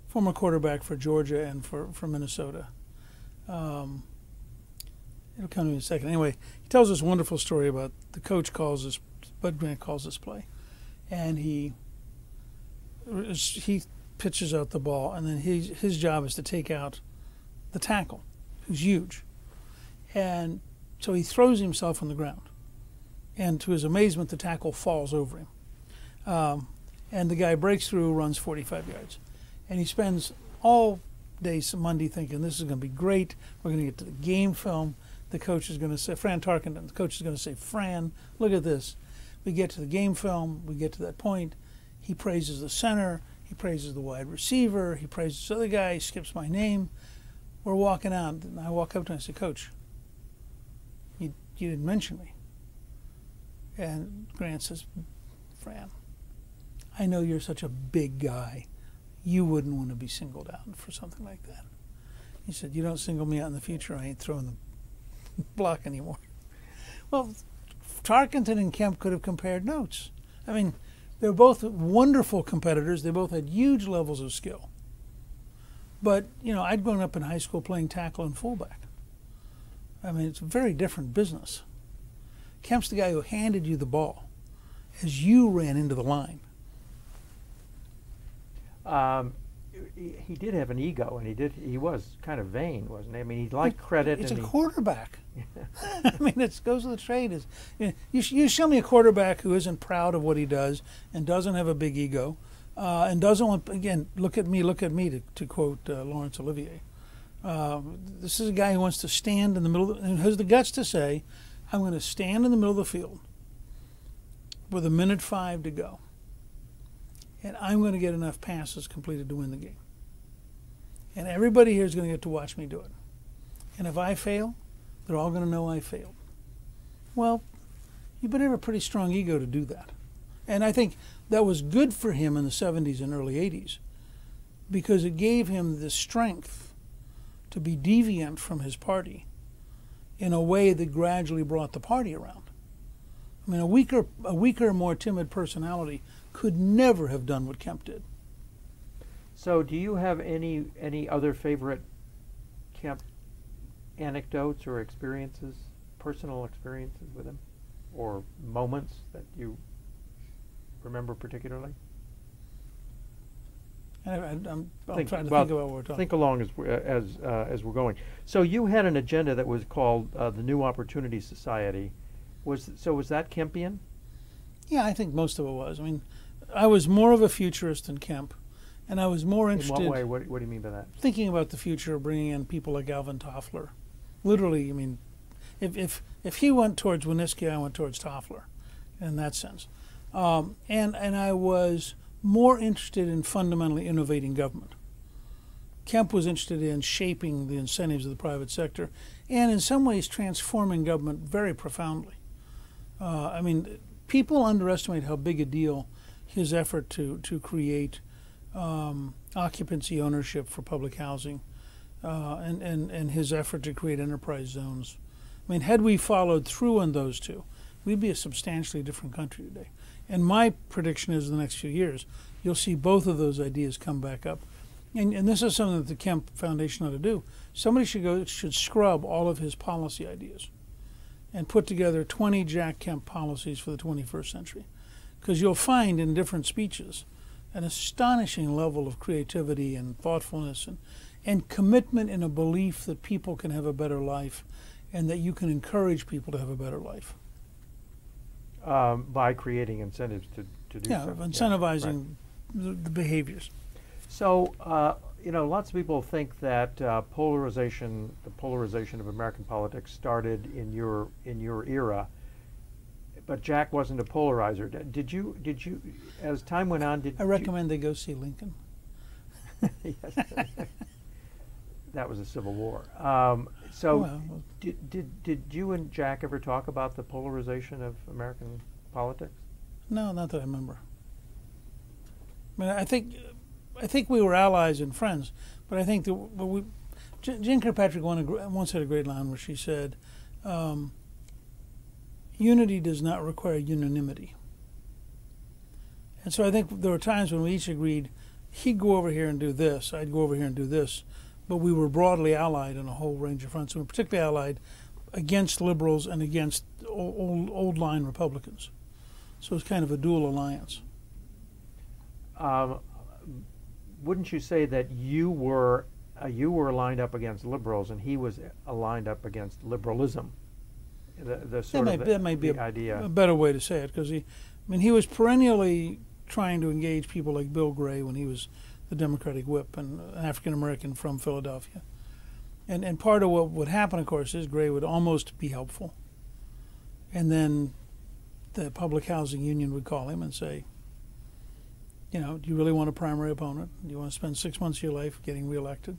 former quarterback for Georgia and for Minnesota. It'll come to me in a second. Anyway, he tells this wonderful story about the coach Bud Grant calls this play, and he pitches out the ball, and then his job is to take out the tackle, who's huge. And so he throws himself on the ground, and to his amazement, the tackle falls over him. And the guy breaks through, runs 45 yards. And he spends all day Monday thinking, this is going to be great. We're going to get to the game film. The coach is going to say, Fran Tarkenton, the coach is going to say, Fran, look at this. We get to the game film. We get to that point. He praises the center. He praises the wide receiver. He praises the other guy. He skips my name. We're walking out. And I walk up to him and I say, Coach, you didn't mention me. And Grant says, Fran, I know you're such a big guy. You wouldn't want to be singled out for something like that. He said, you don't single me out in the future, I ain't throwing the block anymore. Well, Tarkenton and Kemp could have compared notes. I mean, they're both wonderful competitors. They both had huge levels of skill. But, you know, I'd grown up in high school playing tackle and fullback. I mean, it's a very different business. Kemp's the guy who handed you the ball as you ran into the line. He did have an ego, and he was kind of vain, wasn't he? I mean, he liked credit. It's a quarterback. I mean, it goes with the trade. Is you show me a quarterback who isn't proud of what he does and doesn't have a big ego, and doesn't want, again, look at me, to quote Laurence Olivier. This is a guy who wants to stand in the middle and has the guts to say, I'm going to stand in the middle of the field with 1:05 to go, and I'm going to get enough passes completed to win the game. And everybody here is going to get to watch me do it. And if I fail, they're all going to know I failed. Well, you better have a pretty strong ego to do that. And I think that was good for him in the 70s and early 80s because it gave him the strength to be deviant from his party in a way that gradually brought the party around. I mean, a weaker, more timid personality could never have done what Kemp did. So do you have any other favorite Kemp anecdotes or experiences, personal experiences with him, or moments that you remember particularly? I'm trying to think about what we're talking. Think along as we're going. So you had an agenda that was called the New Opportunity Society. Was that Kempian? Yeah, I think most of it was. I mean, I was more of a futurist than Kemp, and I was more interested. In what way? What do you mean by that? Thinking about the future, bringing in people like Alvin Toffler. Literally, I mean, if he went towards Winnicki, I went towards Toffler, in that sense. And I was more interested in fundamentally innovating government. Kemp was interested in shaping the incentives of the private sector, and in some ways transforming government very profoundly. I mean, people underestimate how big a deal his effort to create occupancy ownership for public housing and his effort to create enterprise zones. I mean, had we followed through on those two, we'd be a substantially different country today. And my prediction is in the next few years, you'll see both of those ideas come back up. And this is something that the Kemp Foundation ought to do. Somebody should scrub all of his policy ideas and put together 20 Jack Kemp policies for the 21st century. Because you'll find in different speeches an astonishing level of creativity and thoughtfulness and commitment in a belief that people can have a better life and that you can encourage people to have a better life. By creating incentives to do so. Incentivizing the behaviors. So, lots of people think that the polarization of American politics started in your era, but Jack wasn't a polarizer. Did you, as time went on, I recommend they go see Lincoln. Yes. That was a Civil War. Did you and Jack ever talk about the polarization of American politics? No, not that I remember. I mean, I think we were allies and friends, but I think that Jane Kirkpatrick once had a great line where she said, "Unity does not require unanimity." And so I think there were times when we each agreed, he'd go over here and do this, I'd go over here and do this, but we were broadly allied on a whole range of fronts. We were particularly allied against liberals and against old line Republicans. So it's kind of a dual alliance. Wouldn't you say that you were lined up against liberals and he was lined up against liberalism? That might be idea. a better way to say it, because he was perennially trying to engage people like Bill Gray when he was the Democratic whip, and an African American from Philadelphia. And part of what would happen, of course, is Gray would almost be helpful, and then the Public Housing Union would call him and say, you know, do you really want a primary opponent? Do you want to spend 6 months of your life getting reelected?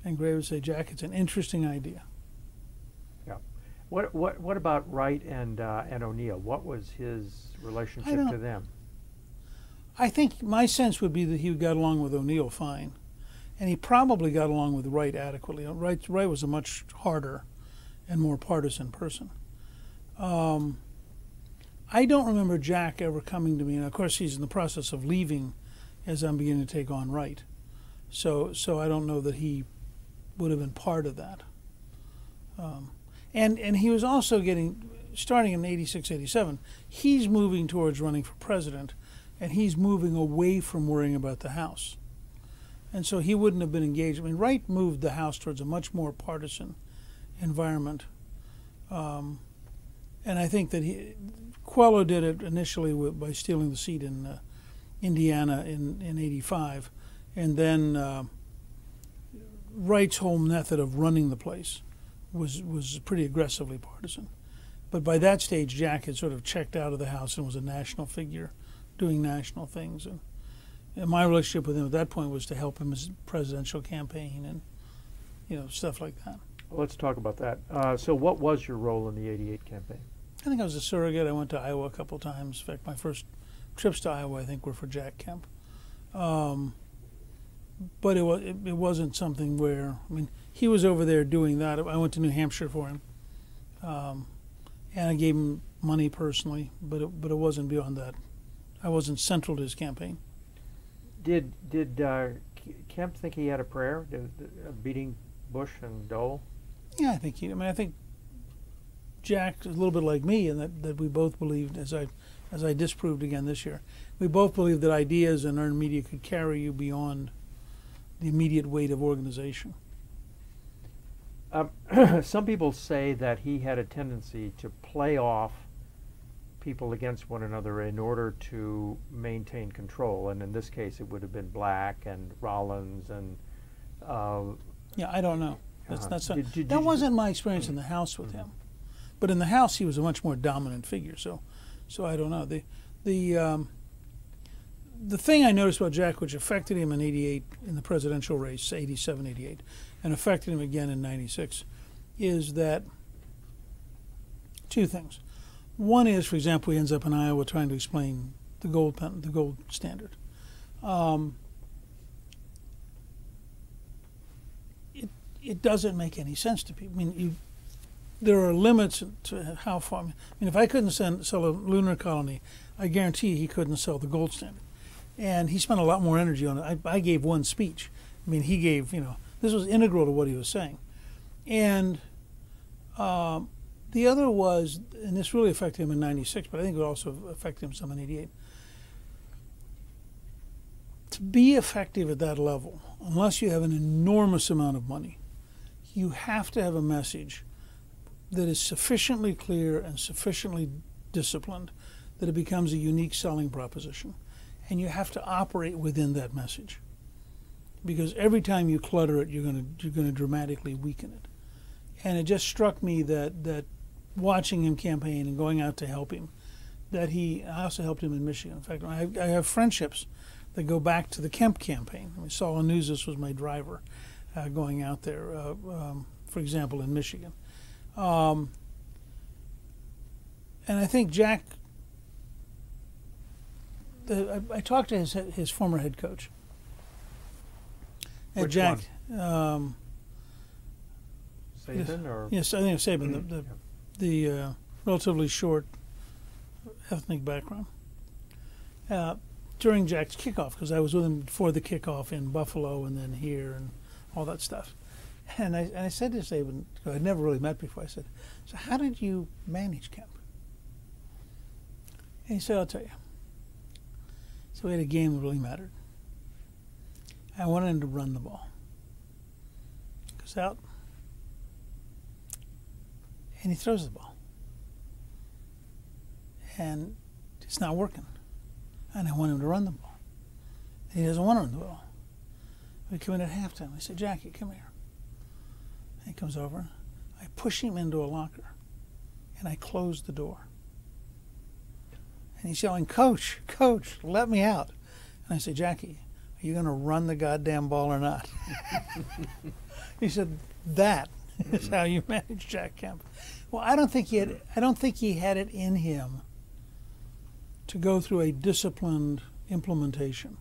And Gray would say, Jack, it's an interesting idea. Yeah. What about Wright and O'Neill? What was his relationship to them? I think my sense would be that he got along with O'Neill fine, and he probably got along with Wright adequately. Wright was a much harder and more partisan person. I don't remember Jack ever coming to me, and of course he's in the process of leaving as I'm beginning to take on Wright. So I don't know that he would have been part of that. And he was also starting in 86, 87, he's moving towards running for president, and he's moving away from worrying about the House. And so he wouldn't have been engaged. I mean, Wright moved the House towards a much more partisan environment. And I think that Coelho did it initially by stealing the seat in Indiana in 85. And then Wright's whole method of running the place was pretty aggressively partisan. But by that stage, Jack had sort of checked out of the House and was a national figure doing national things. And my relationship with him at that point was to help him his presidential campaign and, you know, stuff like that. Well, let's talk about that. So what was your role in the 88 campaign? I think I was a surrogate. I went to Iowa a couple of times. In fact, my first trips to Iowa, I think, were for Jack Kemp. But it wasn't something where, I mean, he was over there doing that. I went to New Hampshire for him. And I gave him money personally, but it wasn't beyond that. I wasn't central to his campaign. Did Kemp think he had a prayer, beating Bush and Dole? Yeah, I think Jack is a little bit like me in that we both believed, as I disproved again this year, we both believed that ideas and earned media could carry you beyond the immediate weight of organization. Some people say that he had a tendency to play off people against one another in order to maintain control, and in this case it would have been Black and Rollins and yeah, I don't know. That wasn't my experience in the House with him, but in the House he was a much more dominant figure. So I don't know. The thing I noticed about Jack, which affected him in 88 in the presidential race, 87, 88, and affected him again in 96, is that two things. One is, for example, he ends up in Iowa trying to explain the gold standard. It doesn't make any sense to people. I mean, there are limits to how far. I mean, if I couldn't sell a lunar colony, I guarantee he couldn't sell the gold standard. And he spent a lot more energy on it. I gave one speech. I mean, he gave, this was integral to what he was saying. And the other was, and this really affected him in 96, but I think it also affected him some in 88. To be effective at that level, unless you have an enormous amount of money, you have to have a message that is sufficiently clear and sufficiently disciplined that it becomes a unique selling proposition. And you have to operate within that message, because every time you clutter it, you're going to dramatically weaken it. And it just struck me that watching him campaign and going out to help him, I also helped him in Michigan. In fact, I have friendships that go back to the Kemp campaign. I mean, Saul Anuzis was my driver going out there, for example, in Michigan. And I think Jack. I talked to his former head coach. And Which Jack, one? Saban, or? Yes, I think it's Saban, the relatively short ethnic background. During Jack's kickoff, because I was with him before the kickoff in Buffalo and then here and all that stuff. And I said to Saban, who I'd never really met before, I said, so how did you manage Kemp? And he said, I'll tell you. So we had a game that really mattered. I wanted him to run the ball. Goes out, and he throws the ball. And it's not working. and I want him to run the ball. He doesn't want to run the ball. We come in at halftime. I said, Jackie, come here. And he comes over. I push him into a locker, and I close the door. And he's yelling, Coach, Coach, let me out. And I said, Jackie, are you going to run the goddamn ball or not? He said, that is how you manage Jack Kemp. Well, I don't think he had it in him to go through a disciplined implementation.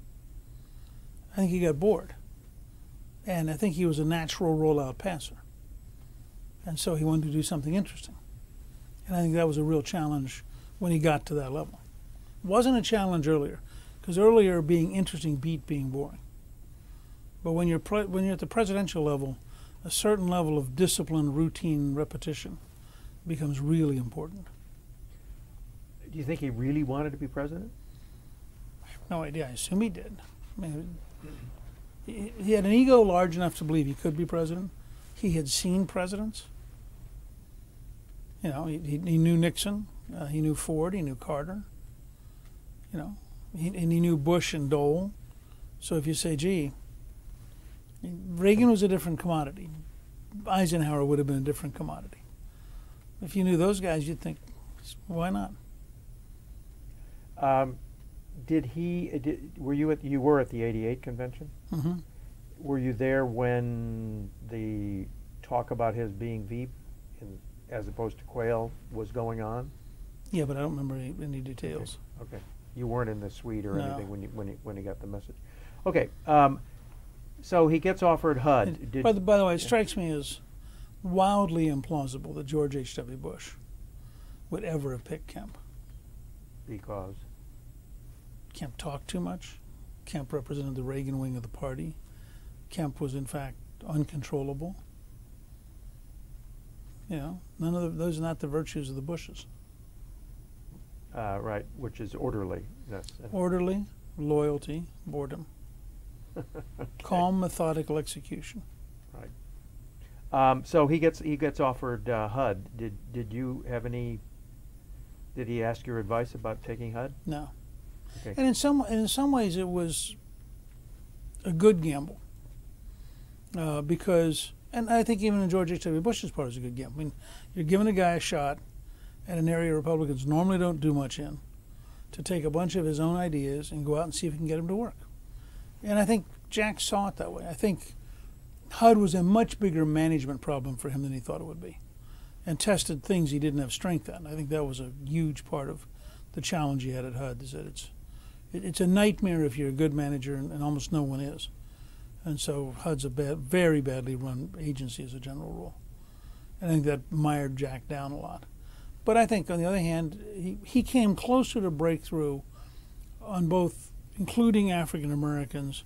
I think he got bored. And I think he was a natural rollout passer. And so he wanted to do something interesting. And I think that was a real challenge when he got to that level. It wasn't a challenge earlier, because earlier being interesting beat being boring. But when you're at the presidential level, a certain level of disciplined, routine repetition becomes really important. Do you think he really wanted to be president? I have no idea. I assume he did. I mean, he had an ego large enough to believe he could be president. He had seen presidents. You know, he knew Nixon. He knew Ford. He knew Carter. You know, and he knew Bush and Dole. So if you say, gee, Reagan was a different commodity. Eisenhower would have been a different commodity. If you knew those guys, you'd think, why not? You were at the '88 convention? Mm-hmm. Were you there when the talk about his being Veep, as opposed to Quayle, was going on? Yeah, but I don't remember any details. Okay. You weren't in the suite or No. anything when he got the message. Okay. So he gets offered HUD. By the way, it strikes me as wildly implausible that George H.W. Bush would ever have picked Kemp. Because? Kemp talked too much. Kemp represented the Reagan wing of the party. Kemp was, in fact, uncontrollable. You know, those are not the virtues of the Bushes. Right, which is orderly. Yes. Orderly, loyalty, boredom. Okay. Calm, methodical execution. Right. So he gets offered HUD. Did you have any? Did he ask your advice about taking HUD? No. Okay. And in some ways it was a good gamble. Because, and I think even in George H.W. Bush's part, it was a good gamble. I mean, you're giving a guy a shot at an area Republicans normally don't do much in, to take a bunch of his own ideas and go out and see if he can get them to work. And I think Jack saw it that way. I think HUD was a much bigger management problem for him than he thought it would be, and tested things he didn't have strength at. And I think that was a huge part of the challenge he had at HUD, is that it's a nightmare if you're a good manager, and almost no one is. And so HUD's a very badly run agency as a general rule. And I think that mired Jack down a lot. But I think, on the other hand, he came closer to breakthrough on both including African Americans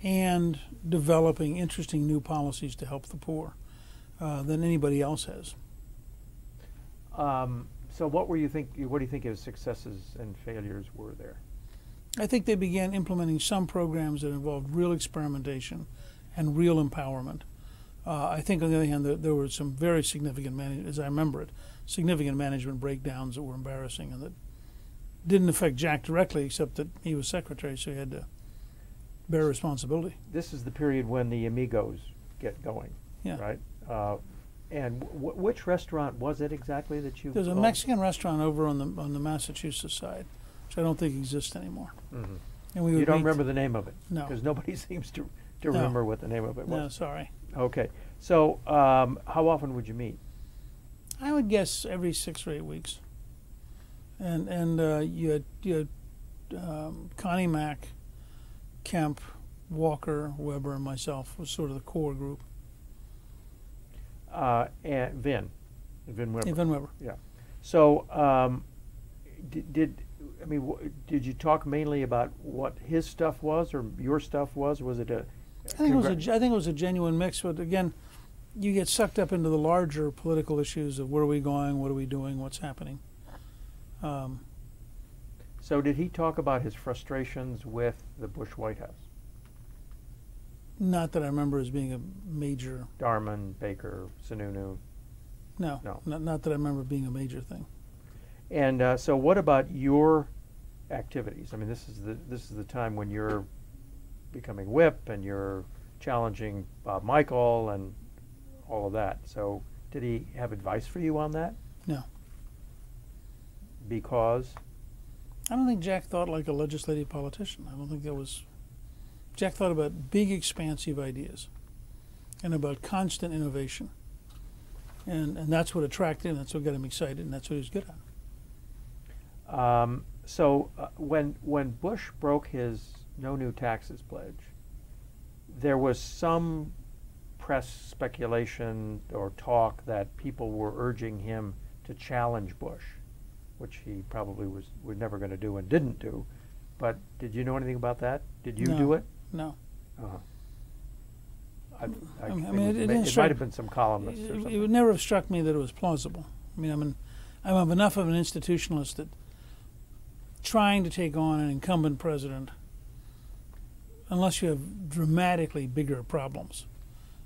and developing interesting new policies to help the poor than anybody else has. So what do you think his successes and failures were there? I think they began implementing some programs that involved real experimentation and real empowerment. I think, on the other hand, there were some very significant, as I remember it, significant management breakdowns that were embarrassing and that didn't affect Jack directly, except that he was secretary, so he had to bear responsibility. This is the period when the Amigos get going, Yeah. right? And which restaurant was it exactly that you? There's a Mexican restaurant over on the Massachusetts side, which I don't think exists anymore. Mm-hmm. And we You would don't meet- remember the name of it? No. Because nobody seems to No. remember what the name of it was. No, sorry. Okay. So how often would you meet? I would guess every 6 or 8 weeks. And you had Connie Mack, Kemp, Walker, Weber, and myself was sort of the core group. And Vin Weber. Vin Weber. Yeah. So did you talk mainly about what his stuff was or your stuff was? Was it a? I think it was a genuine mix. But again, you get sucked up into the larger political issues of where are we going, what are we doing, what's happening. So did he talk about his frustrations with the Bush White House? Not that I remember as being a major. Darman, Baker, Sununu. No. Not that I remember being a major thing. And so what about your activities. I mean, this is the time when you're becoming whip and you're challenging Bob Michael and all of that. So did he have advice for you on that? No. Because? I don't think Jack thought like a legislative politician. I don't think that was... Jack thought about big, expansive ideas and about constant innovation. And that's what attracted him, that's what got him excited, and that's what he was good at. So when Bush broke his no new taxes pledge, there was some press speculation or talk that people were urging him to challenge Bush, which he probably was never going to do and didn't do. But did you know anything about that? Did you do it? No. Uh-huh. I mean, it might have been some columnists or something. It would never have struck me that it was plausible. I mean, I'm enough of an institutionalist that trying to take on an incumbent president, unless you have dramatically bigger problems,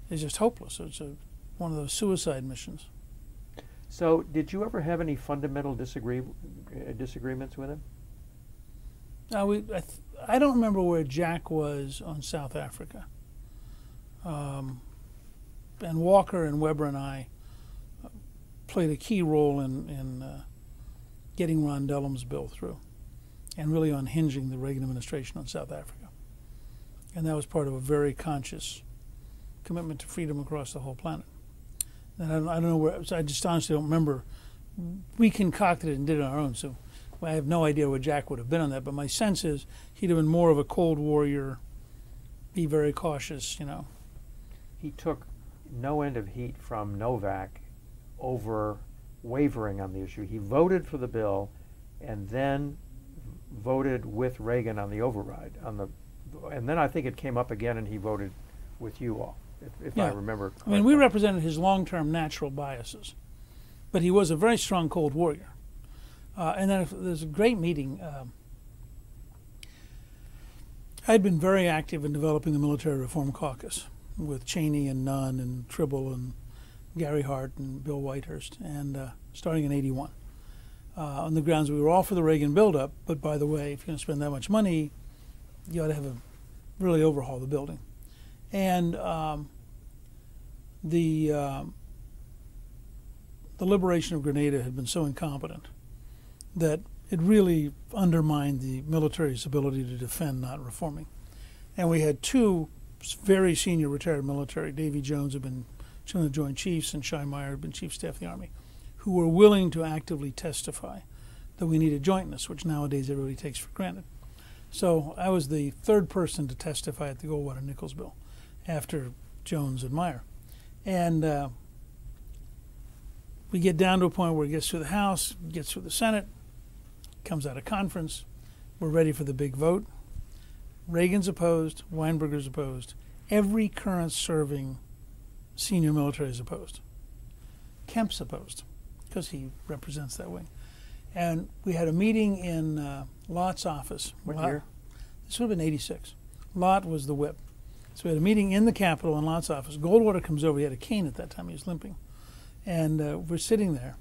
is just hopeless. It's one of those suicide missions. So, did you ever have any fundamental disagreements with him? I don't remember where Jack was on South Africa. And Walker and Weber and I played a key role in getting Ron Dellum's bill through and really unhinging the Reagan administration on South Africa. And that was part of a very conscious commitment to freedom across the whole planet. And I don't know where, I just honestly don't remember. We concocted it and did it on our own, so I have no idea where Jack would have been on that, but my sense is he'd have been more of a Cold Warrior, be very cautious, you know. He took no end of heat from Novak over wavering on the issue. He voted for the bill and then voted with Reagan on the override. And then I think it came up again and he voted with you all, if I remember correctly. I mean, we represented his long-term natural biases, but he was a very strong Cold Warrior. And then there's a great meeting. I'd been very active in developing the Military Reform Caucus with Cheney and Nunn and Tribble and Gary Hart and Bill Whitehurst, and starting in '81, on the grounds we were all for the Reagan buildup, but by the way, if you're going to spend that much money, you ought to really overhaul the building. And the liberation of Grenada had been so incompetent that it really undermined the military's ability to defend not reforming. And we had two very senior retired military, Davy Jones had been one of the Joint Chiefs and Shai Meyer had been Chief of Staff of the Army, who were willing to actively testify that we needed jointness, which nowadays everybody takes for granted. So I was the third person to testify at the Goldwater-Nichols bill after Jones and Meyer. And we get down to a point where it gets through the House, gets through the Senate, comes out of conference, we're ready for the big vote. Reagan's opposed, Weinberger's opposed, every current serving senior military is opposed. Kemp's opposed, because he represents that wing. And we had a meeting in Lott's office. What year? This would have been '86. Lott was the whip. So we had a meeting in the Capitol in Lott's office. Goldwater comes over, he had a cane at that time, he was limping. And we're sitting there.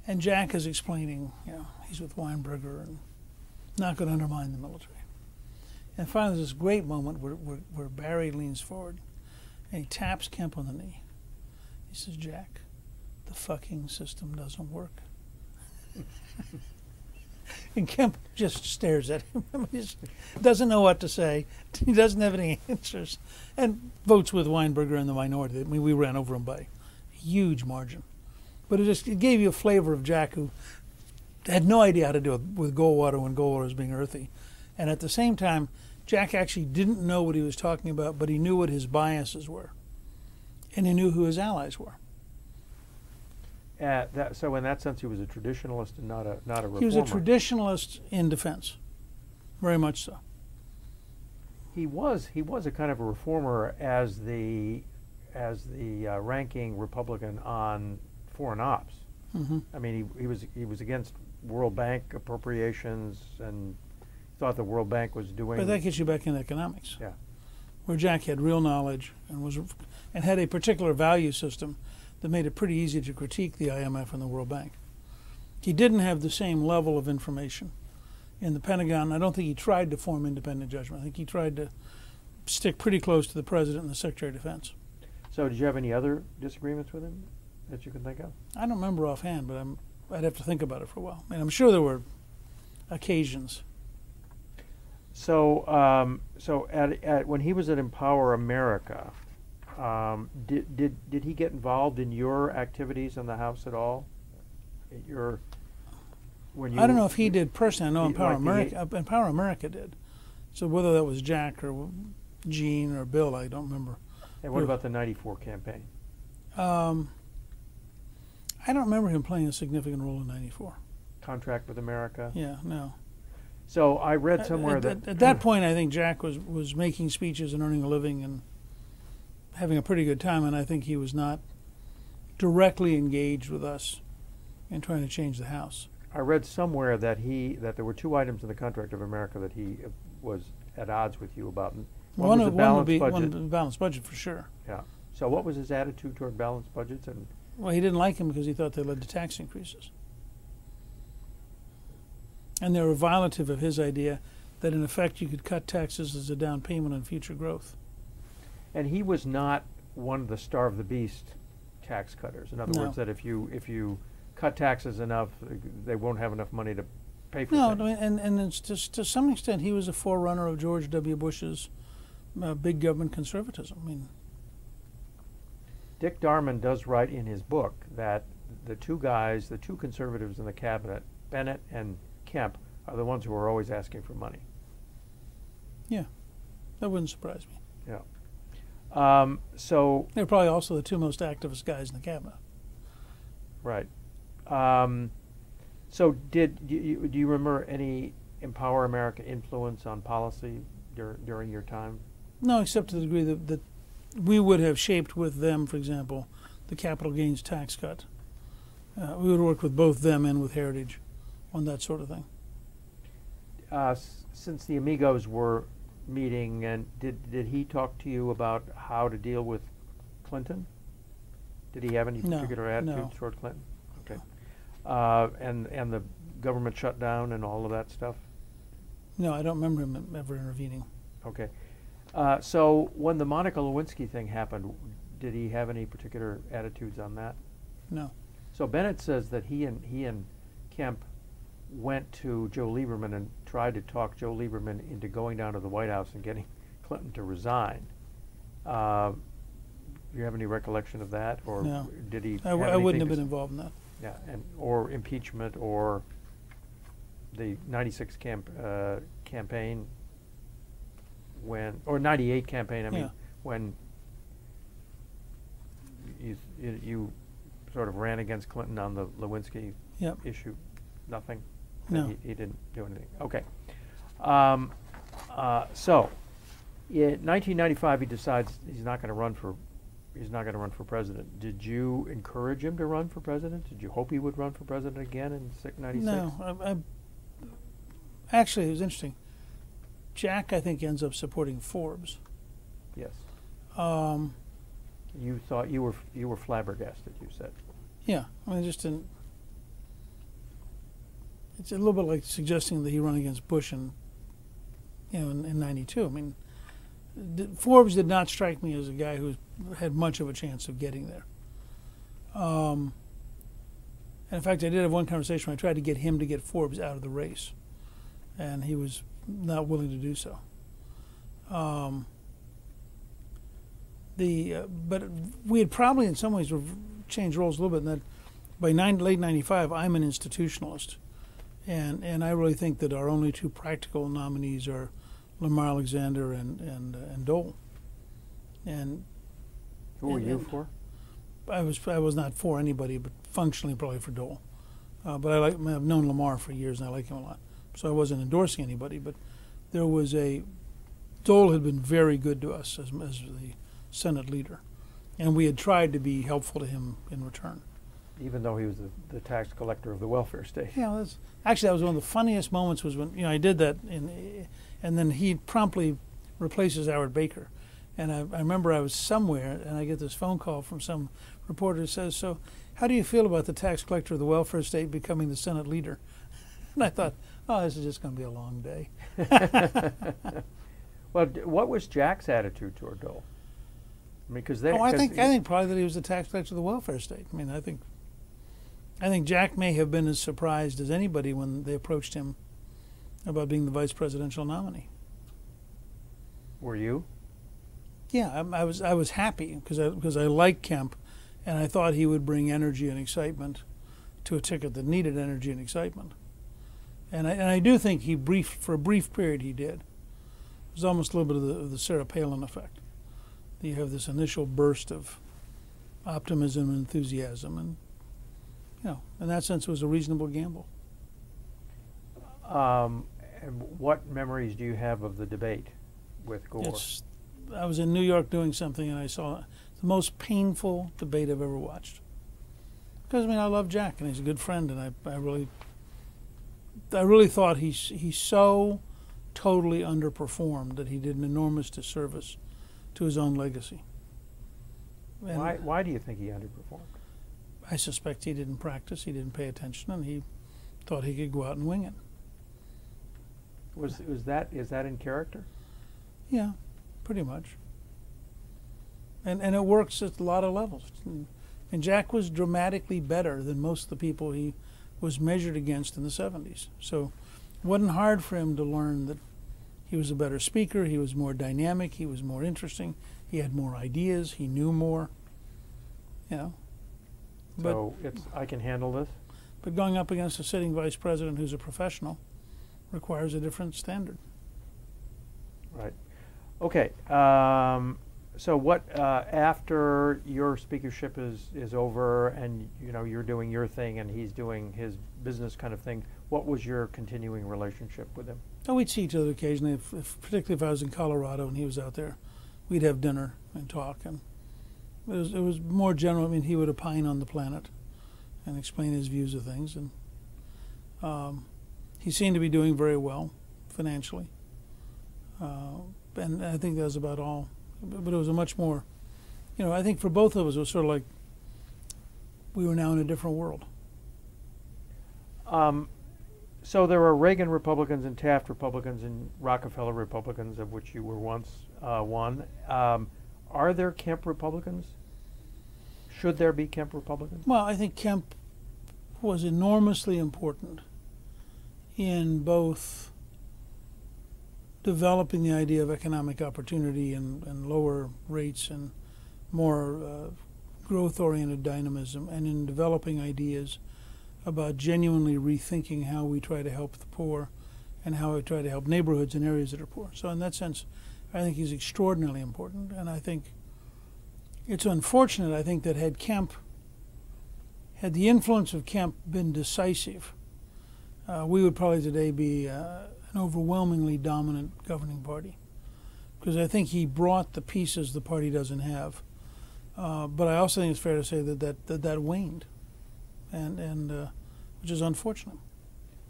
And Jack is explaining, you know, he's with Weinberger and not going to undermine the military. And finally, there's this great moment where Barry leans forward and he taps Kemp on the knee. He says, "Jack, the fucking system doesn't work." And Kemp just stares at him. He doesn't know what to say. He doesn't have any answers. And votes with Weinberger and the minority. I mean, we ran over him by a huge margin. But it gave you a flavor of Jack, who had no idea how to do it with Goldwater when Goldwater was being earthy. And at the same time, Jack actually didn't know what he was talking about, but he knew what his biases were. And he knew who his allies were. So in that sense, he was a traditionalist and not a reformer. He was a traditionalist in defense, very much so. He was a kind of a reformer as the ranking Republican on foreign ops. Mm-hmm. I mean, he was against World Bank appropriations and thought the World Bank was doing. But that gets you back in economics. Yeah. Where Jack had real knowledge and had a particular value system that made it pretty easy to critique the IMF and the World Bank. He didn't have the same level of information in the Pentagon. I don't think he tried to form independent judgment. I think he tried to stick pretty close to the President and the Secretary of Defense. So did you have any other disagreements with him that you can think of? I don't remember offhand, but I'd have to think about it for a while. I mean, I'm sure there were occasions. So, at when he was at Empower America, did he get involved in your activities in the House at all? I don't know if he did personally. I know like Empower America did. So whether that was Jack or Gene or Bill, I don't remember. And what about the '94 campaign? I don't remember him playing a significant role in '94. Contract with America? Yeah, no. So I read somewhere at that point, I think Jack was making speeches and earning a living and having a pretty good time, and I think he was not directly engaged with us in trying to change the House. I read somewhere that there were two items in the Contract of America that he was at odds with you about. One was the balanced budget for sure. Yeah. So what was his attitude toward balanced budgets? And well, he didn't like them because he thought they led to tax increases. And they were violative of his idea that, in effect, you could cut taxes as a down payment on future growth. And he was not one of the starve the beast tax cutters. In other words, that if you cut taxes enough, they won't have enough money to pay for things. No, and it's just, to some extent, he was a forerunner of George W. Bush's big government conservatism. I mean, Dick Darman does write in his book that the two conservatives in the cabinet, Bennett and Kemp, are the ones who are always asking for money. Yeah, that wouldn't surprise me. Yeah. So they're probably also the two most activist guys in the cabinet. Right. So do you remember any Empower America influence on policy during your time? No, except to the degree that we would have shaped with them, for example, the capital gains tax cut. We would work with both them and with Heritage on that sort of thing. Since the Amigos were meeting, and did he talk to you about how to deal with Clinton? Did he have any particular attitude toward Clinton? Okay. And the government shutdown and all of that stuff? No, I don't remember him ever intervening. Okay. So when the Monica Lewinsky thing happened, did he have any particular attitudes on that? No. So Bennett says that he and Kemp went to Joe Lieberman and tried to talk Joe Lieberman into going down to the White House and getting Clinton to resign. Do you have any recollection of that, or no. Did he? I wouldn't have been involved in that. Yeah, or impeachment, or the '96 campaign, or '98 campaign. I mean, when you sort of ran against Clinton on the Lewinsky issue. Nothing? No. He didn't do anything. Okay. So, in 1995, he decides he's not going to run for president. Did you encourage him to run for president? Did you hope he would run for president again in '96? No. Actually, it was interesting. Jack, I think, ends up supporting Forbes. Yes. You thought you were flabbergasted, you said. Yeah, I mean, just didn't. It's a little bit like suggesting that he run against Bush in '92. I mean, Forbes did not strike me as a guy who had much of a chance of getting there. And in fact, I did have one conversation where I tried to get him to get Forbes out of the race, and he was not willing to do so. But we had probably in some ways changed roles a little bit in that by late '95, I'm an institutionalist. And I really think that our only two practical nominees are Lamar Alexander and Dole. And who were you for? I was not for anybody, but functionally probably for Dole. But I've known Lamar for years, and I like him a lot. So I wasn't endorsing anybody, but there was Dole had been very good to us as the Senate leader, and we had tried to be helpful to him in return. Even though he was the tax collector of the welfare state. Yeah, that was one of the funniest moments was when I did that, and then he promptly replaces Howard Baker. And I remember I was somewhere, and I get this phone call from some reporter who says, "So, how do you feel about the tax collector of the welfare state becoming the Senate leader?" And I thought, oh, this is just going to be a long day. Well, what was Jack's attitude toward Dole? I mean, because I think probably that he was the tax collector of the welfare state. I mean, I think Jack may have been as surprised as anybody when they approached him about being the vice presidential nominee. Were you? Yeah, I was happy because I liked Kemp, and I thought he would bring energy and excitement to a ticket that needed energy and excitement. And I do think for a brief period he did. It was almost a little bit of the Sarah Palin effect. You have this initial burst of optimism and enthusiasm, and in that sense, it was a reasonable gamble. And what memories do you have of the debate with Gore? I was in New York doing something, and I saw the most painful debate I've ever watched. Because I love Jack, and he's a good friend, and I really thought he so totally underperformed that he did an enormous disservice to his own legacy. And why do you think he underperformed? I suspect he didn't practice, he didn't pay attention, and he thought he could go out and wing it. Is that in character? Yeah, pretty much. And it works at a lot of levels. And Jack was dramatically better than most of the people he was measured against in the 70s. So it wasn't hard for him to learn that he was a better speaker, he was more dynamic, he was more interesting, he had more ideas, he knew more. So I can handle this? But going up against a sitting vice president who's a professional requires a different standard. Right. Okay. So what after your speakership is over and you're doing your thing and he's doing his business kind of thing, what was your continuing relationship with him? Oh, we'd see each other occasionally, particularly if I was in Colorado and he was out there. We'd have dinner and talk, and it was more general. I mean, he would opine on the planet and explain his views of things, and he seemed to be doing very well financially, and I think that was about all. But it was a much more, I think for both of us it was sort of like we were now in a different world. So there were Reagan Republicans and Taft Republicans and Rockefeller Republicans, of which you were once one. Are there Kemp Republicans? Should there be Kemp Republicans? Well, I think Kemp was enormously important in both developing the idea of economic opportunity and lower rates and more growth-oriented dynamism, and in developing ideas about genuinely rethinking how we try to help the poor and how we try to help neighborhoods and areas that are poor. So in that sense, I think he's extraordinarily important, and I think it's unfortunate, I think, that had the influence of Kemp been decisive, we would probably today be an overwhelmingly dominant governing party, because I think he brought the pieces the party doesn't have. But I also think it's fair to say that waned, and which is unfortunate.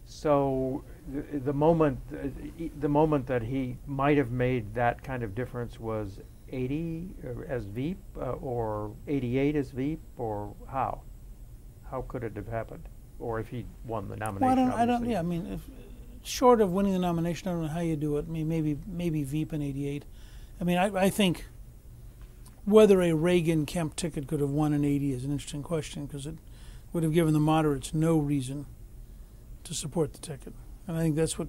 So the moment that he might have made that kind of difference was 80 as Veep or 88 as Veep, or how could it have happened, or if he won the nomination? Well, I don't. Yeah, I mean, if, short of winning the nomination, I don't know how you do it. I mean, maybe Veep in 88. I mean, I think whether a Reagan-Kemp ticket could have won in 80 is an interesting question, because it would have given the moderates no reason to support the ticket. And I think that's what,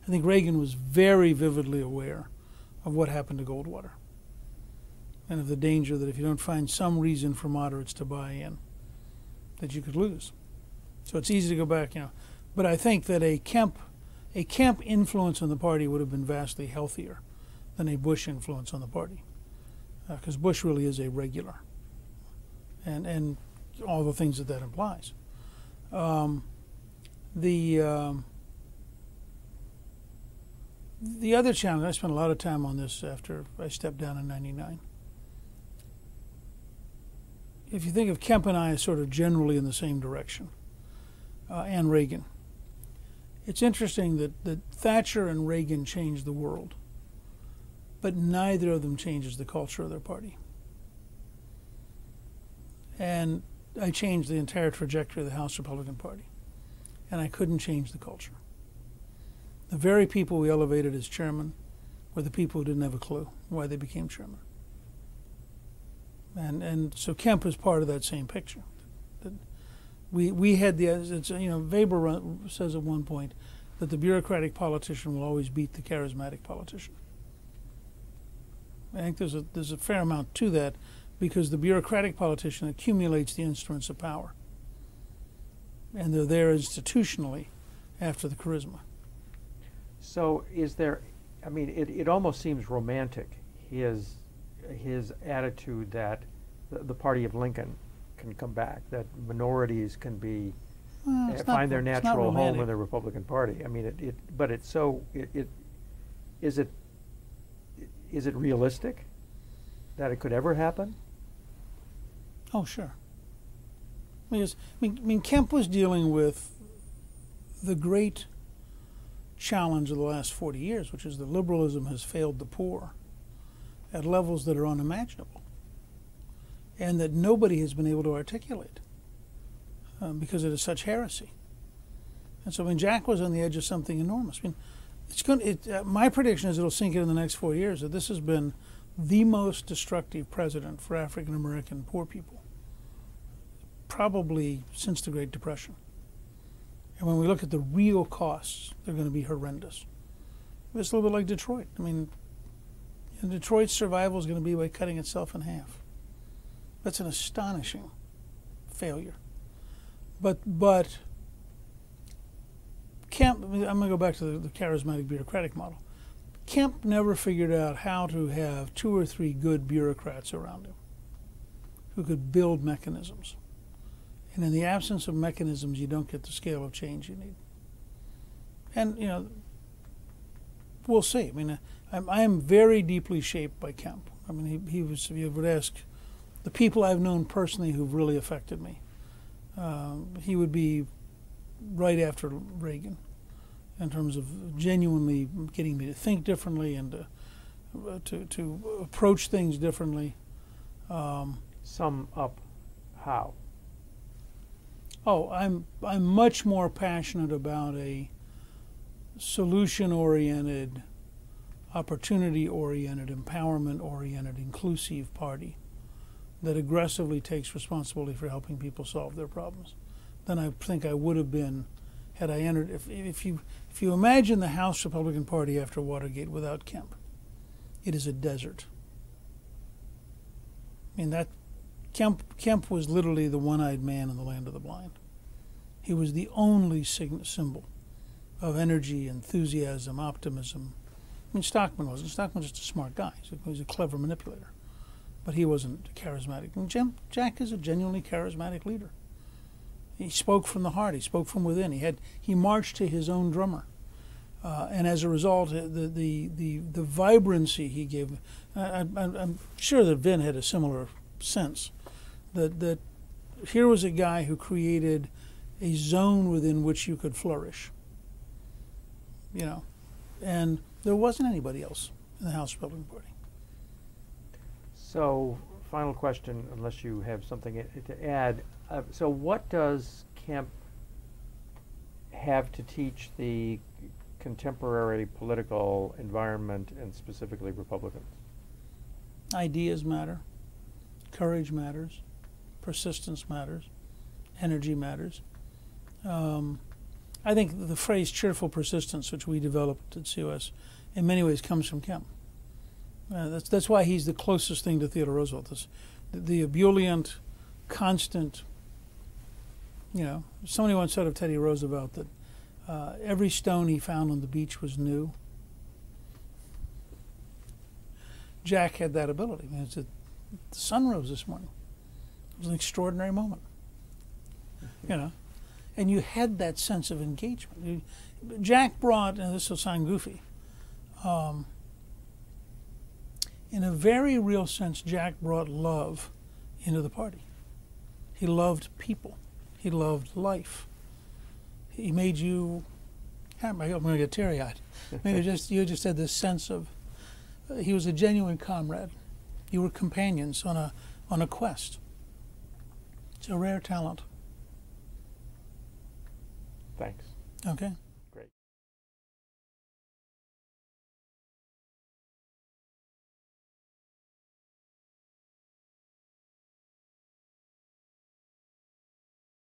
I think Reagan was very vividly aware of what happened to Goldwater, and of the danger that if you don't find some reason for moderates to buy in, that you could lose. So it's easy to go back, But I think that a Kemp influence on the party would have been vastly healthier than a Bush influence on the party, because Bush really is a regular, and all the things that implies. The other challenge, I spent a lot of time on this after I stepped down in '99. If you think of Kemp and I as sort of generally in the same direction, and Reagan, it's interesting that Thatcher and Reagan changed the world, but neither of them changes the culture of their party. And I changed the entire trajectory of the House Republican Party, and I couldn't change the culture. The very people we elevated as chairman were the people who didn't have a clue why they became chairman. And so Kemp is part of that same picture. That we had Weber says at one point that the bureaucratic politician will always beat the charismatic politician. I think there's a fair amount to that, because the bureaucratic politician accumulates the instruments of power, and they're there institutionally after the charisma. So is there, I mean, it almost seems romantic, his attitude that the party of Lincoln can come back, that minorities can be find their natural home in the Republican Party. I mean, but it's so is it realistic that it could ever happen? Oh, sure. I mean, Kemp was dealing with the great challenge of the last 40 years, which is that liberalism has failed the poor at levels that are unimaginable, and that nobody has been able to articulate because it is such heresy. And so, I mean, Jack was on the edge of something enormous. I mean, my prediction is it'll sink in the next 4 years that this has been the most destructive president for African American poor people, probably since the Great Depression. And when we look at the real costs, they're going to be horrendous. It's a little bit like Detroit. I mean, Detroit's survival is going to be by cutting itself in half. That's an astonishing failure. But Kemp, I'm going to go back to the charismatic bureaucratic model. Kemp never figured out how to have 2 or 3 good bureaucrats around him who could build mechanisms. And in the absence of mechanisms, you don't get the scale of change you need. And, you know, we'll see. I mean, I am very deeply shaped by Kemp. I mean, he was, if you would ask the people I've known personally who've really affected me, he would be right after Reagan in terms of genuinely getting me to think differently and to approach things differently. Sum up how? Oh, I'm much more passionate about a solution-oriented, opportunity-oriented, empowerment-oriented, inclusive party that aggressively takes responsibility for helping people solve their problems than I think I would have been had I entered. If you imagine the House Republican Party after Watergate without Kemp, it is a desert. I mean, that Kemp was literally the one-eyed man in the land of the blind. He was the only symbol of energy, enthusiasm, optimism. I mean, Stockman wasn't. Stockman was just a smart guy. He was a clever manipulator. But he wasn't charismatic. And Jack is a genuinely charismatic leader. He spoke from the heart. He spoke from within. He marched to his own drummer. And as a result, the vibrancy he gave, I'm sure that Vin had a similar sense, that here was a guy who created a zone within which you could flourish, you know, and there wasn't anybody else in the House Republican Party. So, final question, unless you have something to add. So what does Kemp have to teach the contemporary political environment, and specifically Republicans? Ideas matter. Courage matters. Persistence matters. Energy matters. I think the phrase cheerful persistence, which we developed at COS, in many ways comes from Kemp. That's why he's the closest thing to Theodore Roosevelt. The ebullient, constant, you know, somebody once said of Teddy Roosevelt that every stone he found on the beach was new. Jack had that ability. I mean, the sun rose this morning. It was an extraordinary moment, you know. And you had that sense of engagement. Jack brought, and this will sound goofy, in a very real sense, Jack brought love into the party. He loved people. He loved life. He made you, I'm going to get teary-eyed. You just had this sense of, he was a genuine comrade. You were companions on a quest. It's a rare talent. Thanks. Okay.